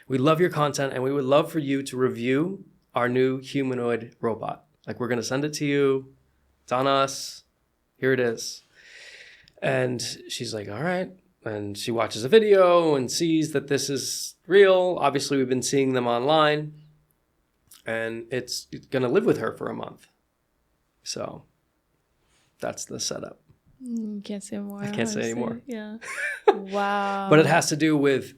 We love your content, and we would love for you to review our new humanoid robot. Like, we're going to send it to you. It's on us. Here it is. And she's like, all right. And she watches a video and sees that this is real. Obviously, we've been seeing them online. And it's going to live with her for a month. So that's the setup. You can't say more. I can't say any more. Yeah. Wow. But it has to do with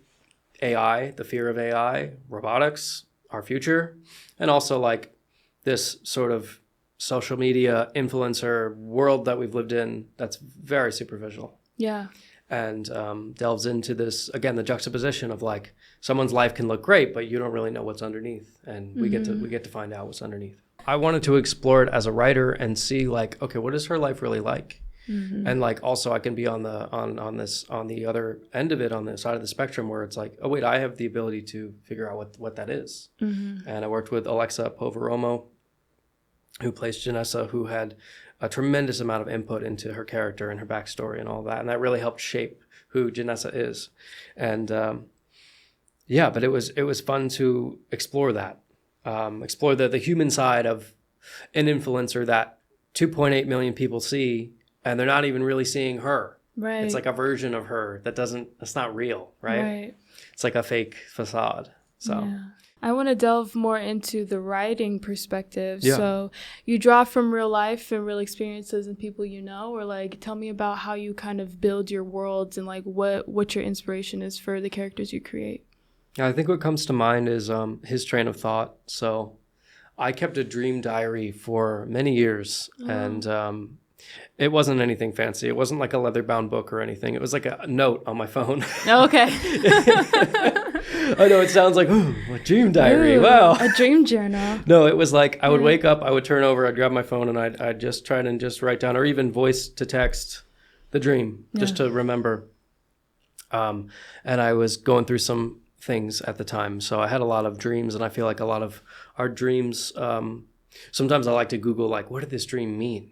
AI, the fear of AI, robotics, our future, and also like this sort of social media influencer world that we've lived in that's very superficial. Yeah. And delves into this, again, the juxtaposition of like someone's life can look great, but you don't really know what's underneath. And we get to find out what's underneath. I wanted to explore it as a writer and see like, okay, what is her life really like? And like also I can be on the other end of it, on the side of the spectrum where it's like, oh wait, I have the ability to figure out what that is. And I worked with Alexa Poveromo, who plays Janessa, who had a tremendous amount of input into her character and her backstory and all that, and that really helped shape who Janessa is. And but it was fun to explore that, explore the human side of an influencer that 2.8 million people see. And they're not even really seeing her. Right. It's like a version of her that's not real, right? Right. It's like a fake facade. So yeah. I want to delve more into the writing perspective. Yeah. So you draw from real life and real experiences and people you know, or like tell me about how you kind of build your worlds and like what your inspiration is for the characters you create. Yeah, I think what comes to mind is his train of thought. So I kept a dream diary for many years, and it wasn't anything fancy. It wasn't like a leather-bound book or anything. It was like a note on my phone. Oh, okay. I know it sounds like, ooh, a dream diary. Ooh, wow. A dream journal. No, it was like I would wake up, I would turn over, I'd grab my phone, and I'd just try and just write down or even voice to text the dream just to remember. And I was going through some things at the time. So I had a lot of dreams, and I feel like a lot of our dreams, sometimes I like to Google, like, what did this dream mean?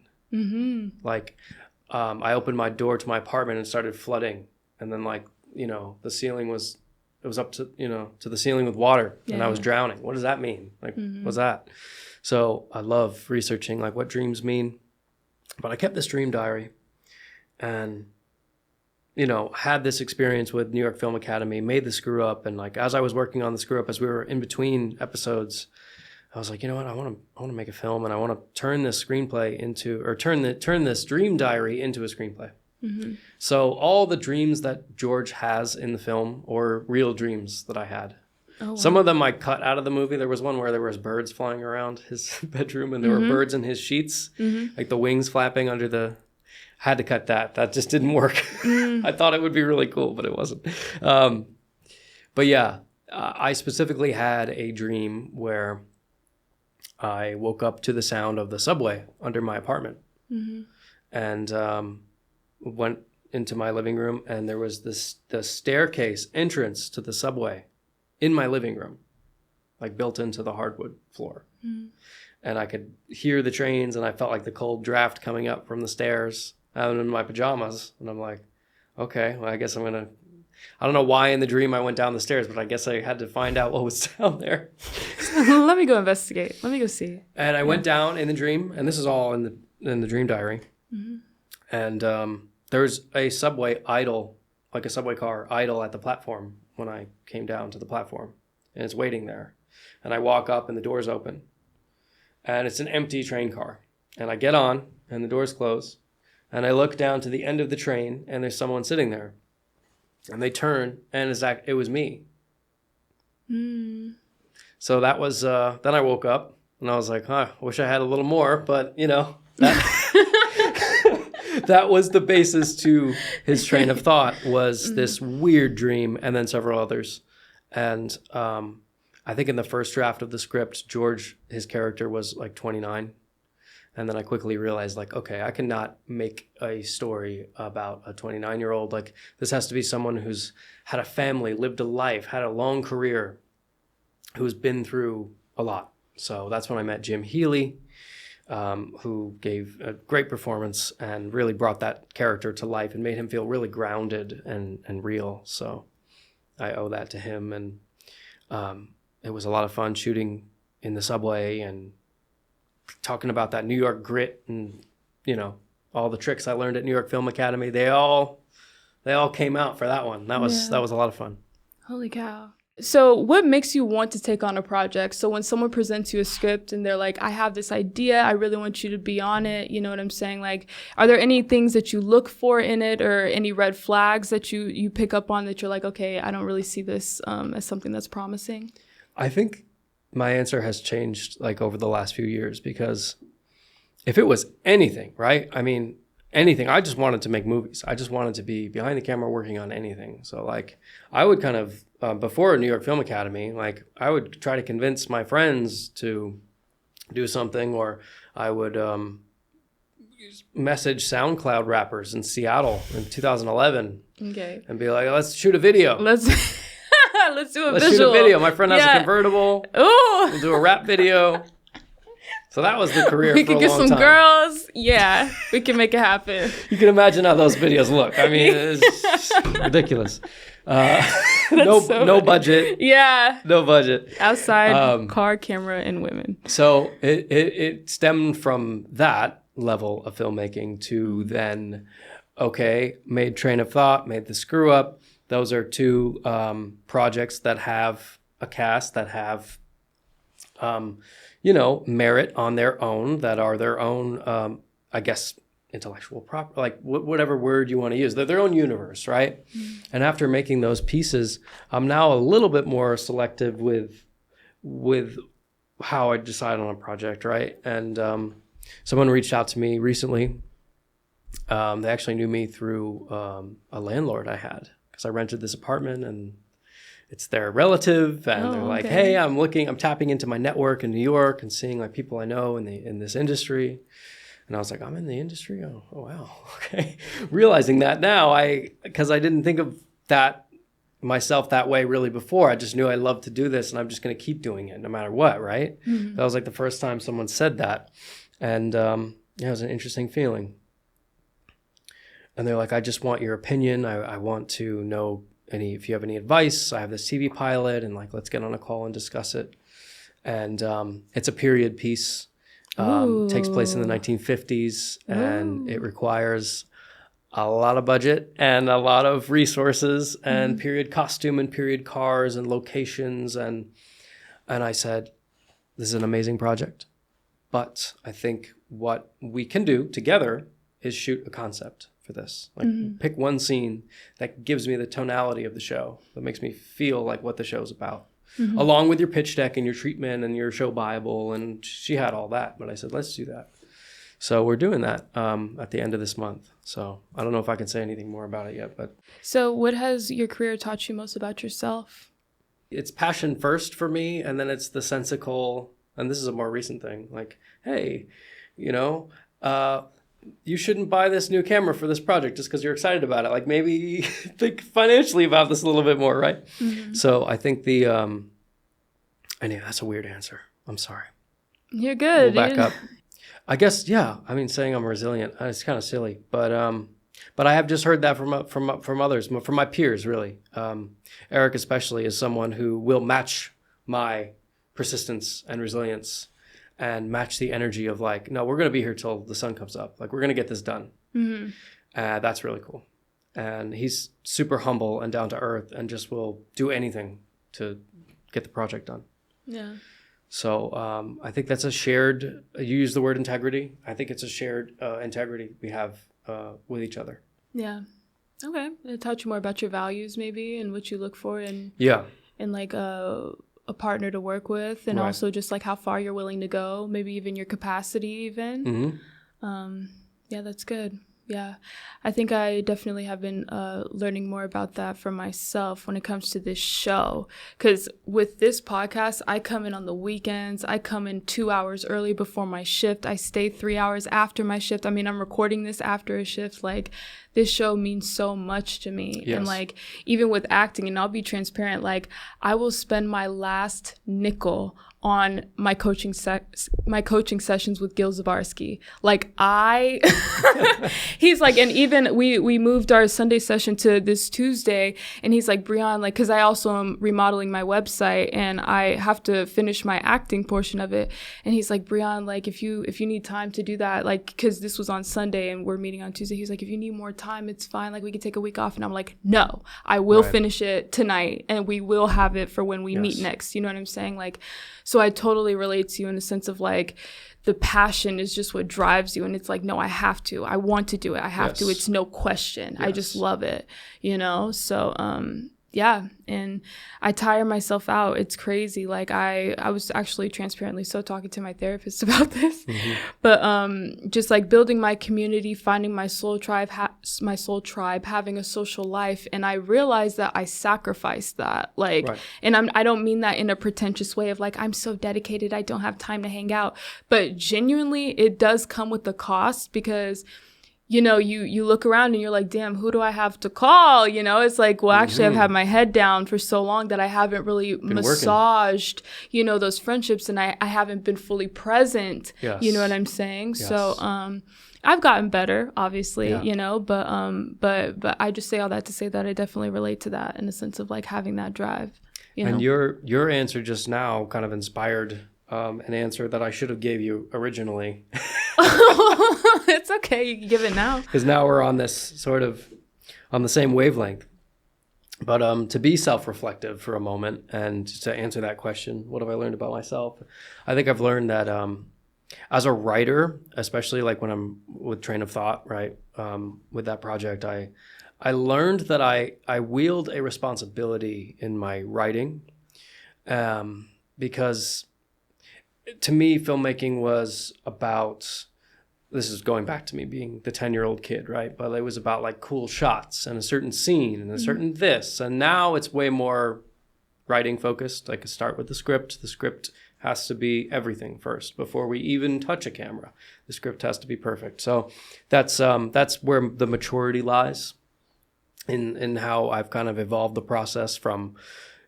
Like, I opened my door to my apartment and started flooding, and then like, the ceiling was up to, to the ceiling with water, and I was drowning. What does that mean? Like, what's that? So I love researching like what dreams mean, but I kept this dream diary, and had this experience with New York Film Academy, made the Screw Up, and like as I was working on the Screw Up, as we were in between episodes, I was like, you know what, I want to make a film, and I want to turn this screenplay into, or turn this dream diary into a screenplay. So all the dreams that George has in the film, or real dreams that I had. Oh, wow. Some of them I cut out of the movie. There was one where there was birds flying around his bedroom, and there were birds in his sheets, like the wings flapping under the. Had to cut that. That just didn't work. I thought it would be really cool, but it wasn't. But yeah. I specifically had a dream where I woke up to the sound of the subway under my apartment, and went into my living room, and there was the staircase entrance to the subway in my living room, like built into the hardwood floor. And I could hear the trains, and I felt like the cold draft coming up from the stairs. I'm in my pajamas, and I'm like, okay, well, I guess I don't know why in the dream I went down the stairs, but I guess I had to find out what was down there. Let me go investigate. Let me go see. And I went down in the dream, and this is all in the dream diary. And there's a subway idle, like a subway car idle at the platform when I came down to the platform, and it's waiting there. And I walk up, and the door's open, and it's an empty train car. And I get on, and the doors close, and I look down to the end of the train, and there's someone sitting there. And they turn, and it was me. So that was, then I woke up, and I was like, I wish I had a little more, but, that was the basis to his train of thought, was this weird dream, and then several others. And I think in the first draft of the script, George, his character, was like 29. And then I quickly realized, like, okay, I cannot make a story about a 29-year-old. Like, this has to be someone who's had a family, lived a life, had a long career, who's been through a lot. So that's when I met Jim Healy, who gave a great performance and really brought that character to life and made him feel really grounded and real. So I owe that to him. And it was a lot of fun shooting in the subway and talking about that New York grit and, all the tricks I learned at New York Film Academy. They all came out for that one. That was a lot of fun. Holy cow. So what makes you want to take on a project? So when someone presents you a script and they're like, I have this idea, I really want you to be on it. You know what I'm saying? Like, are there any things that you look for in it, or any red flags that you pick up on that you're like, okay, I don't really see this as something that's promising? I think my answer has changed like over the last few years, because if it was anything, right? I mean, anything. I just wanted to make movies. I just wanted to be behind the camera working on anything. So like I would kind of, before New York Film Academy, like I would try to convince my friends to do something, or I would message SoundCloud rappers in Seattle in 2011 and be like, let's shoot a video. Let's do a visual. Let's shoot a video. My friend has a convertible. Ooh. We'll do a rap video. So that was the career we for a long time. We could get some girls. Yeah, we can make it happen. You can imagine how those videos look. I mean, it's ridiculous. No budget. Yeah. No budget. Outside, car, camera, and women. So it stemmed from that level of filmmaking to then, made Train of Thought, made The Screw Up. Those are two projects that have a cast, that have merit on their own, that are their own, intellectual property, like whatever word you want to use. They're their own universe, right? Mm-hmm. And after making those pieces, I'm now a little bit more selective with how I decide on a project, right? And someone reached out to me recently. They actually knew me through a landlord I had, because I rented this apartment, and it's their relative, and they're like, hey, I'm tapping into my network in New York and seeing like people I know in this industry. And I was like, I'm in the industry? Oh wow, okay. Realizing that now, because I didn't think of that myself that way really before. I just knew I loved to do this, and I'm just going to keep doing it no matter what, right? Mm-hmm. That was like the first time someone said that. And it was an interesting feeling. And they're like, I just want your opinion. I want to know if you have any advice. I have this TV pilot, and like, let's get on a call and discuss it. And it's a period piece. Takes place in the 1950s, and it requires a lot of budget and a lot of resources and period costume and period cars and locations. And I said, this is an amazing project, but I think what we can do together is shoot a concept for this. Like pick one scene that gives me the tonality of the show, that makes me feel like what the show's about. Mm-hmm. Along with your pitch deck and your treatment and your show Bible. And she had all that, but I said, let's do that. So we're doing that at the end of this month. So I don't know if I can say anything more about it yet, but. So what has your career taught you most about yourself? it's passion first for me, and then it's the sensical, and this is a more recent thing, like, hey, you know, you shouldn't buy this new camera for this project just because you're excited about it. Like, maybe think financially about this a little bit more, right? Mm-hmm. So I think I know that's a weird answer. I'm sorry. You're good. We'll back up. I guess, yeah. I mean, saying I'm resilient, it's kind of silly, but I have just heard that from others, from my peers, really. Eric especially is someone who will match my persistence and resilience and match the energy of like, no, we're going to be here till the sun comes up. Like, we're going to get this done. Mm-hmm. That's really cool. And he's super humble and down to earth and just will do anything to get the project done. Yeah. So I think that's a shared, you use the word integrity. I think it's a shared integrity we have with each other. Yeah. Okay. I'll touch more about your values maybe and what you look for in like a partner to work with, and also just like how far you're willing to go, maybe even your capacity even. Mm-hmm. Yeah, that's good. Yeah, I think I definitely have been learning more about that for myself when it comes to this show. Because with this podcast, I come in on the weekends. I come in 2 hours early before my shift. I stay 3 hours after my shift. I mean, I'm recording this after a shift. Like, this show means so much to me. Yes. And like, even with acting, and I'll be transparent, like, I will spend my last nickel on my coaching sessions with Gil Zabarski. Like, he's like, and even we moved our Sunday session to this Tuesday, and he's like, Brianne, like, because I also am remodeling my website and I have to finish my acting portion of it, and he's like, Brianne, like, if you need time to do that, like, because this was on Sunday and we're meeting on Tuesday, he's like, if you need more time, it's fine, like, we can take a week off. And I'm like, no, I will finish it tonight, and we will have it for when we meet next. You know what I'm saying? Like, so I totally relate to you in the sense of like, the passion is just what drives you. And it's like, no, I have to. I want to do it. I have to. It's no question. I just love it, you know? So, yeah. And I tire myself out. It's crazy. Like, I was actually transparently talking to my therapist about this, but just like building my community, finding my soul tribe, having a social life. And I realized that I sacrificed that. Like, and I don't mean that in a pretentious way of like, I'm so dedicated, I don't have time to hang out. But genuinely, it does come with the cost, because you know, you look around and you're like, damn, who do I have to call? You know, it's like, well, actually, I've had my head down for so long that I haven't really massaged, you know, those friendships, and I haven't been fully present. Yes. You know what I'm saying? Yes. So I've gotten better, obviously, you know, but I just say all that to say that I definitely relate to that in the sense of like having that drive. You know? And your answer just now kind of inspired an answer that I should have gave you originally. It's okay. You can give it now. Because now we're on this sort of on the same wavelength. But to be self-reflective for a moment and to answer that question, what have I learned about myself? I think I've learned that as a writer, especially like when I'm with Train of Thought, right? With that project, I learned that I wield a responsibility in my writing, because to me, filmmaking was about, this is going back to me being the 10-year-old kid, right? But it was about like cool shots and a certain scene and a certain this. And now it's way more writing focused. Like, start with the script. The script has to be everything first before we even touch a camera. The script has to be perfect. So that's where the maturity lies in how I've kind of evolved the process from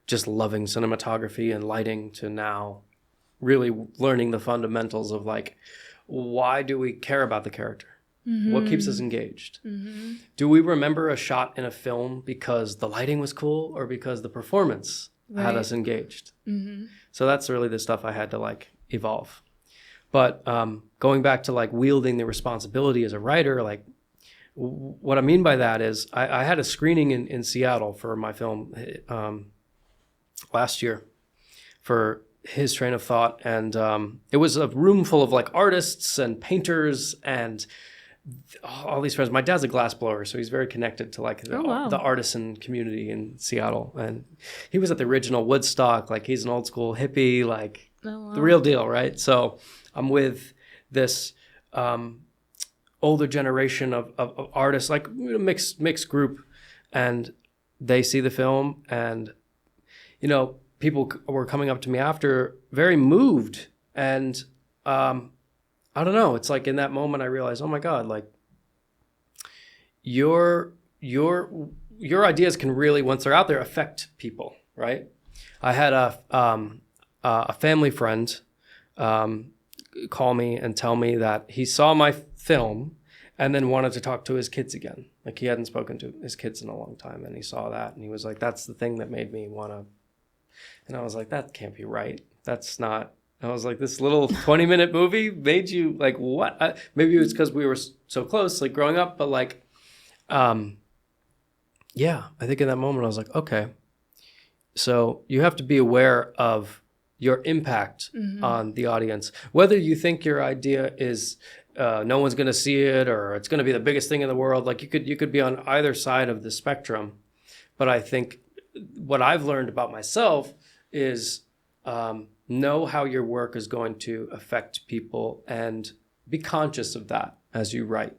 just loving cinematography and lighting to now really learning the fundamentals of like, why do we care about the character? Mm-hmm. What keeps us engaged? Mm-hmm. Do we remember a shot in a film because the lighting was cool or because the performance had us engaged? Mm-hmm. So that's really the stuff I had to like evolve. But going back to like wielding the responsibility as a writer, like what I mean by that is I had a screening in Seattle for my film last year for his Train of Thought, and it was a room full of like artists and painters and all these friends. My dad's a glassblower, so he's very connected to like the artisan community in Seattle, and he was at the original Woodstock. Like, he's an old school hippie, like the real deal, right? So I'm with this older generation of artists, like mixed group, and they see the film, and you know, people were coming up to me after very moved. And I don't know. It's like in that moment I realized, oh my God, like your ideas can really, once they're out there, affect people, right? I had a family friend call me and tell me that he saw my film and then wanted to talk to his kids again. Like he hadn't spoken to his kids in a long time, and he saw that and he was like, that's the thing that made me want to. And I was like, that can't be right. That's not. I was like, this little 20-minute movie made you like what? Maybe it was because we were so close, like growing up, but like, yeah, I think in that moment I was like, okay. So you have to be aware of your impact on the audience. Whether you think your idea is no one's going to see it or it's going to be the biggest thing in the world, like you could be on either side of the spectrum. But I think what I've learned about myself is know how your work is going to affect people and be conscious of that as you write.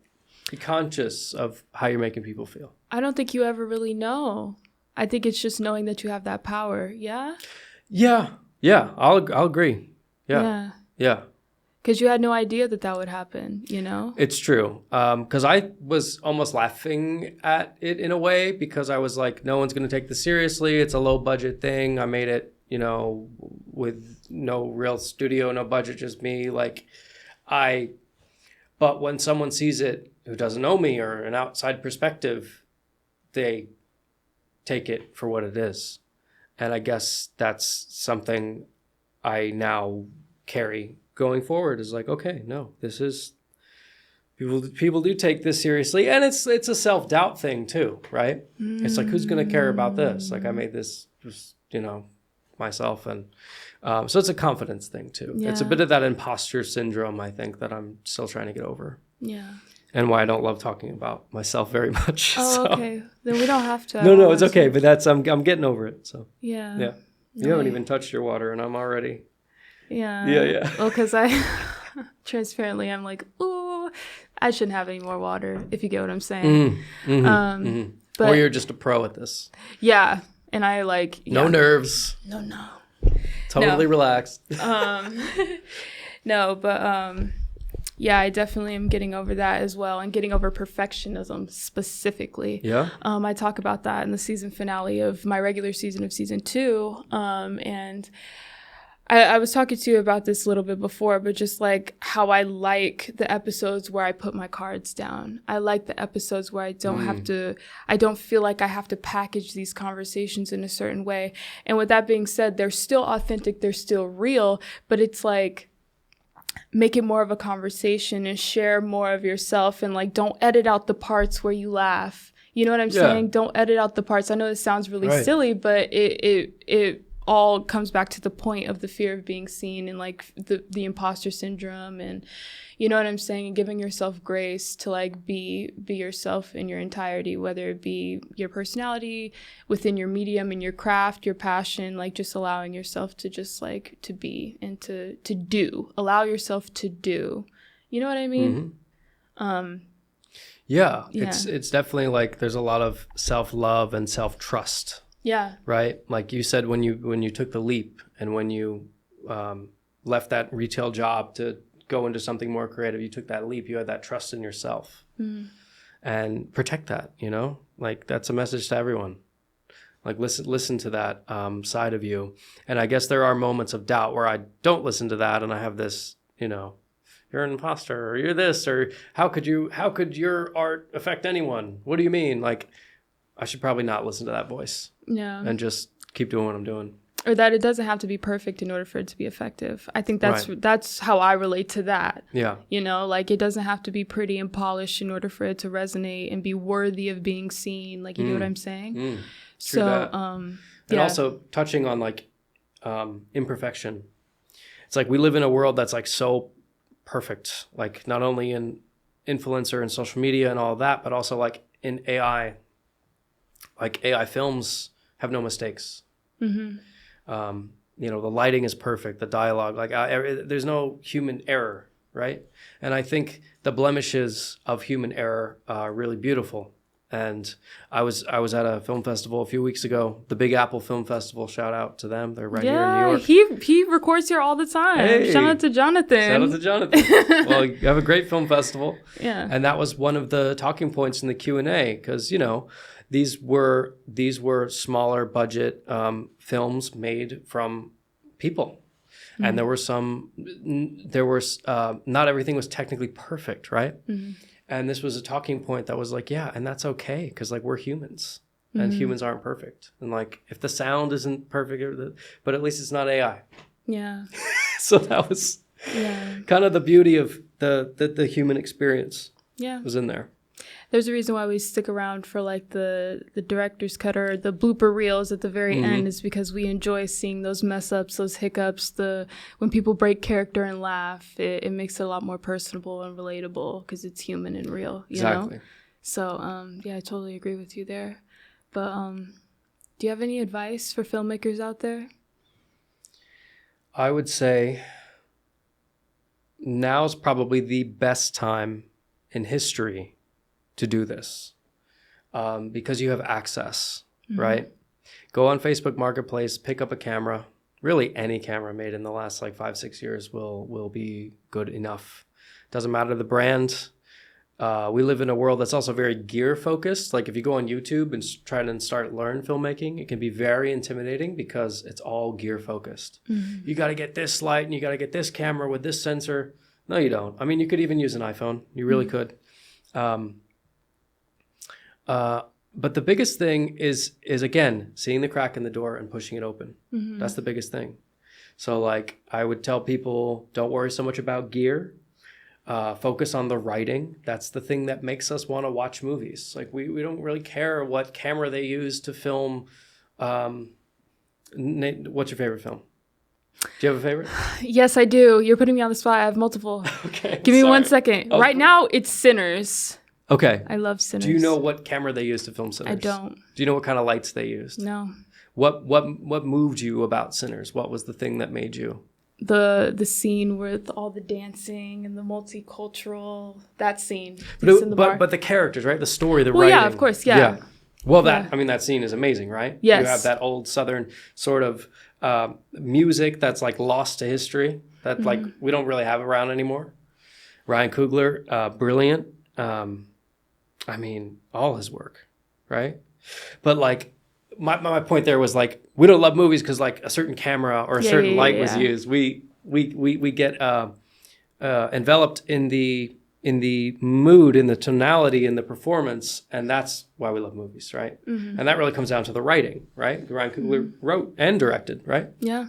Be conscious of how you're making people feel. I don't think you ever really know. I think it's just knowing that you have that power. Yeah? Yeah. I'll agree. Yeah. Because you had no idea that would happen, you know? It's true. Because I was almost laughing at it in a way because I was like, no one's going to take this seriously. It's a low budget thing. I made it, you know, with no real studio, no budget, just me. But when someone sees it who doesn't know me or an outside perspective, they take it for what it is. And I guess that's something I now carry going forward, is like, okay, no, this is, people do take this seriously. And it's a self-doubt thing too, right? It's like, who's going to care about this? Like I made this just, you know, myself. And so it's a confidence thing too. Yeah. It's a bit of that imposter syndrome, I think, that I'm still trying to get over. Yeah. And why I don't love talking about myself very much. Oh, so. Okay. Then we don't have to. No, it's okay. But that's I'm getting over it. So yeah. Yeah. You haven't even touched your water, and I'm already. Yeah. Yeah. Well, because transparently, I'm like, ooh, I shouldn't have any more water. If you get what I'm saying. But, or you're just a pro at this. Yeah, and I like. No nerves. No. Totally relaxed. No, but yeah, I definitely am getting over that as well, and getting over perfectionism specifically. Yeah. I talk about that in the season finale of my regular season of season 2. And I was talking to you about this a little bit before, but just like how I like the episodes where I put my cards down. I like the episodes where I don't feel like I have to package these conversations in a certain way. And with that being said, they're still authentic, they're still real, but it's like, make it more of a conversation and share more of yourself, and like don't edit out the parts where you laugh. You know what I'm saying? Don't edit out the parts. I know this sounds really silly, but it all comes back to the point of the fear of being seen and like the imposter syndrome, and you know what I'm saying, and giving yourself grace to like be yourself in your entirety, whether it be your personality within your medium and your craft, your passion, like just allowing yourself to just like to be and to do. Allow yourself to do. You know what I mean? Yeah. It's definitely like there's a lot of self-love and self-trust. Yeah. Right? Like you said, when you took the leap and when you left that retail job to go into something more creative, you took that leap, you had that trust in yourself. And protect that, you know? Like that's a message to everyone. Like listen to that side of you. And I guess there are moments of doubt where I don't listen to that and I have this, you know, you're an imposter or you're this, or how could your art affect anyone? What do you mean? Like I should probably not listen to that voice. Yeah. And just keep doing what I'm doing. Or that it doesn't have to be perfect in order for it to be effective. I think that's how I relate to that. Yeah. You know, like it doesn't have to be pretty and polished in order for it to resonate and be worthy of being seen. Like, you know what I'm saying? So, and also touching on like imperfection. It's like we live in a world that's like so perfect, like not only in influencer and social media and all that, but also like in AI. Like AI films have no mistakes. You know, the lighting is perfect, the dialogue, like there's no human error, right? And I think the blemishes of human error are really beautiful. And I was at a film festival a few weeks ago, the Big Apple Film Festival. Shout out to them. They're right here in New York. He records here all the time. Hey, shout out to Jonathan. Well, you have a great film festival. Yeah. And that was one of the talking points in the Q&A, because, you know, these were smaller budget films made from people. Mm-hmm. And not everything was technically perfect, right? Mm-hmm. And this was a talking point that was like, yeah, and that's okay, because like we're humans, and humans aren't perfect. And like if the sound isn't perfect, but at least it's not AI. Yeah. So that was kind of the beauty of the human experience. Yeah. Was in there. There's a reason why we stick around for like the director's cut or the blooper reels at the very end, is because we enjoy seeing those mess ups, those hiccups, when people break character and laugh. It makes it a lot more personable and relatable because it's human and real, you know? So, I totally agree with you there. But do you have any advice for filmmakers out there? I would say now's probably the best time in history to do this, because you have access, right? Go on Facebook Marketplace, pick up a camera. Really, any camera made in the last like 5-6 years will be good enough. Doesn't matter the brand. We live in a world that's also very gear focused. Like if you go on YouTube and try to learn filmmaking, it can be very intimidating because it's all gear focused. You got to get this light and you got to get this camera with this sensor. No, you don't. I mean, you could even use an iPhone. You really could. But the biggest thing is again, seeing the crack in the door and pushing it open. That's the biggest thing. So like I would tell people, don't worry so much about gear. Focus on the writing. That's the thing that makes us want to watch movies. Like we don't really care what camera they use to film. What's your favorite film? Do you have a favorite? Yes, I do. You're putting me on the spot. I have multiple. Okay. Give me 1 second. Right now, it's Sinners. Okay. I love Sinners. Do you know what camera they used to film Sinners? I don't. Do you know what kind of lights they used? No. What moved you about Sinners? What was the thing that made you? The scene with all the dancing and the multicultural, that scene. But the characters, right? The story, the writing. Yeah, of course, yeah. Well, that scene is amazing, right? Yes. You have that old Southern sort of music that's like lost to history that like we don't really have around anymore. Ryan Coogler, brilliant. I mean, all his work, right? But like my point there was like we don't love movies because like a certain camera or a certain light was used. We get enveloped in the mood, in the tonality, in the performance, and that's why we love movies, right? And that really comes down to the writing, right? Ryan Coogler wrote and directed, right? Yeah.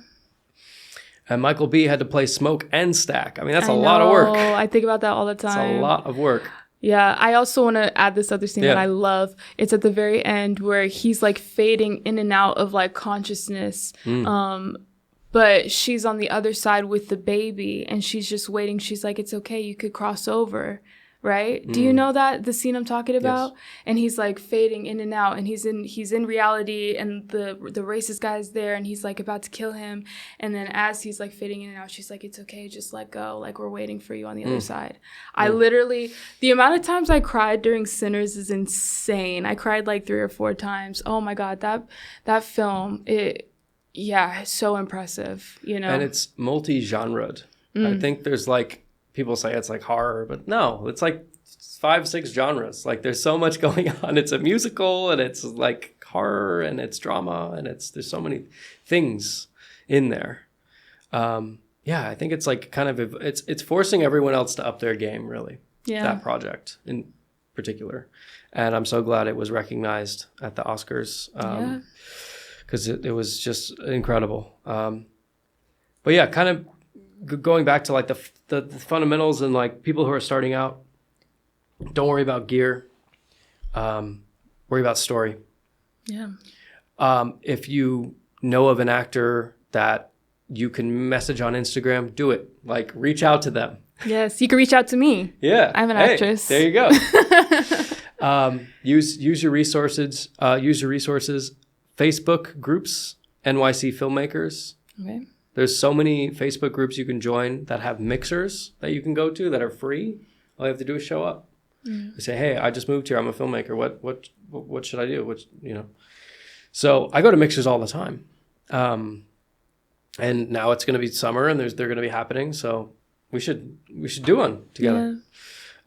And Michael B. had to play Smoke and Stack. I mean, that's a lot of work. I think about that all the time. It's a lot of work. Yeah, I also want to add this other scene that I love. It's at the very end where he's like fading in and out of like consciousness. But she's on the other side with the baby and she's just waiting. She's like, it's okay, you could cross over, right? Do you know the scene I'm talking about? Yes. And he's like fading in and out and he's in reality and the racist guy's there and he's like about to kill him. And then as he's like fading in and out, she's like, it's okay, just let go. Like we're waiting for you on the other side. I literally, the amount of times I cried during Sinners is insane. I cried like 3 or 4 times. Oh my God, that film, it's so impressive, you know? And it's multi-genred. I think there's like, people say it's like horror, but no, it's like 5-6 genres. Like there's so much going on. It's a musical and it's like horror and it's drama and there's so many things in there. I think it's like kind of, it's forcing everyone else to up their game, really. Yeah. That project in particular. And I'm so glad it was recognized at the Oscars. Because it was just incredible. But yeah, kind of going back to like the fundamentals and like people who are starting out, don't worry about gear. Worry about story. Yeah. If you know of an actor that you can message on Instagram, do it. Like reach out to them. Yes, you can reach out to me. Yeah. I'm an actress. There you go. Use your resources. Facebook groups, NYC Filmmakers. Okay. There's so many Facebook groups you can join that have mixers that you can go to that are free. All you have to do is show up. They say, hey, I just moved here. I'm a filmmaker. What should I do? So I go to mixers all the time. And now it's going to be summer and they're going to be happening. So we should do one together.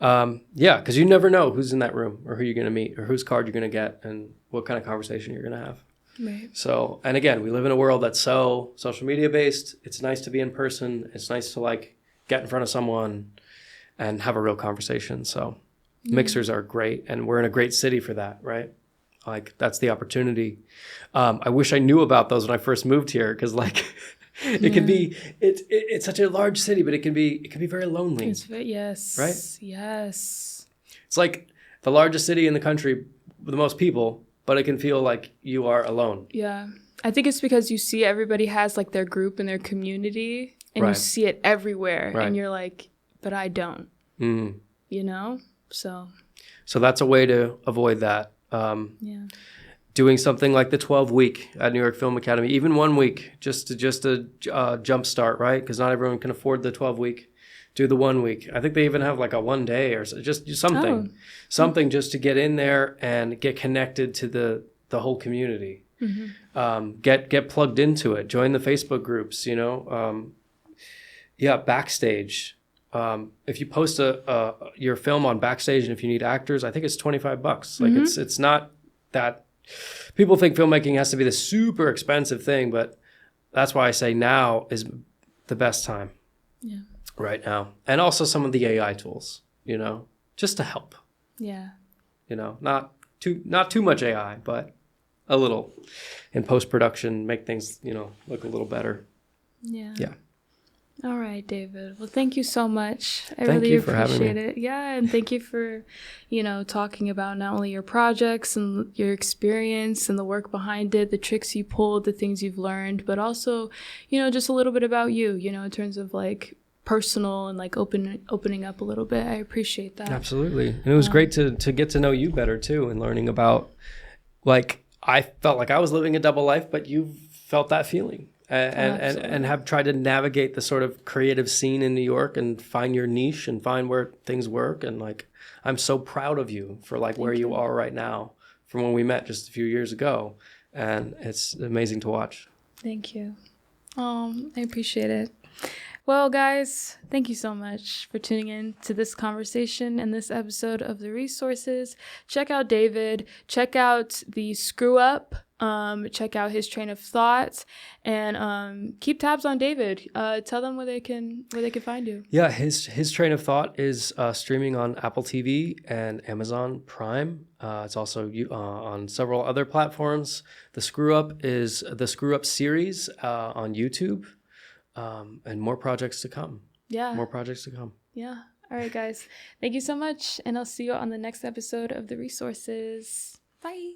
Yeah. Cause you never know who's in that room or who you're going to meet or whose card you're going to get and what kind of conversation you're going to have. Right. So, and again, we live in a world that's so social media based. It's nice to be in person. It's nice to like get in front of someone and have a real conversation. So mixers are great. And we're in a great city for that. Right. Like that's the opportunity. I wish I knew about those when I first moved here. Cause like it can be, it's such a large city, but it can be very lonely. Yes. Right. Yes. It's like the largest city in the country with the most people, but it can feel like you are alone. Yeah. I think it's because you see everybody has like their group and their community and you see it everywhere and you're like, but I don't, you know? So that's a way to avoid that. Doing something like the 12-week at New York Film Academy, even 1 week, just to jump start, right? Because not everyone can afford the 12-week. Do the 1 week. I think they even have like a 1 day or so, just something just to get in there and get connected to the whole community. Get plugged into it. Join the Facebook groups. Backstage. If you post your film on Backstage and if you need actors, I think it's $25. Like it's not that people think filmmaking has to be this super expensive thing, but that's why I say now is the best time. Yeah. Right now. And also some of the AI tools, just to help. Yeah. Not too much AI, but a little in post-production, make things, look a little better. Yeah. Yeah. All right, David. Well, thank you so much. I thank really you for appreciate having me. it. Yeah, and thank you for, talking about not only your projects and your experience and the work behind it, the tricks you pulled, the things you've learned, but also, just a little bit about you, in terms of like personal and like opening up a little bit. I appreciate that. Absolutely. And it was great to get to know you better too and learning about, like, I felt like I was living a double life, but you felt that feeling. And have tried to navigate the sort of creative scene in New York and find your niche and find where things work. And like, I'm so proud of you for like where you are right now from when we met just a few years ago. And it's amazing to watch. Thank you. I appreciate it. Well, guys, thank you so much for tuning in to this conversation and this episode of The Resources. Check out David. Check out the Screw Up. Check out his train of thought and keep tabs on David. Tell them where they can find you. Yeah, his train of thought is streaming on Apple TV and Amazon Prime. It's also on several other platforms. The Screw Up is the Screw Up series on YouTube. And more projects to come. Yeah. More projects to come. Yeah. All right, guys. Thank you so much. And I'll see you on the next episode of The Resources. Bye.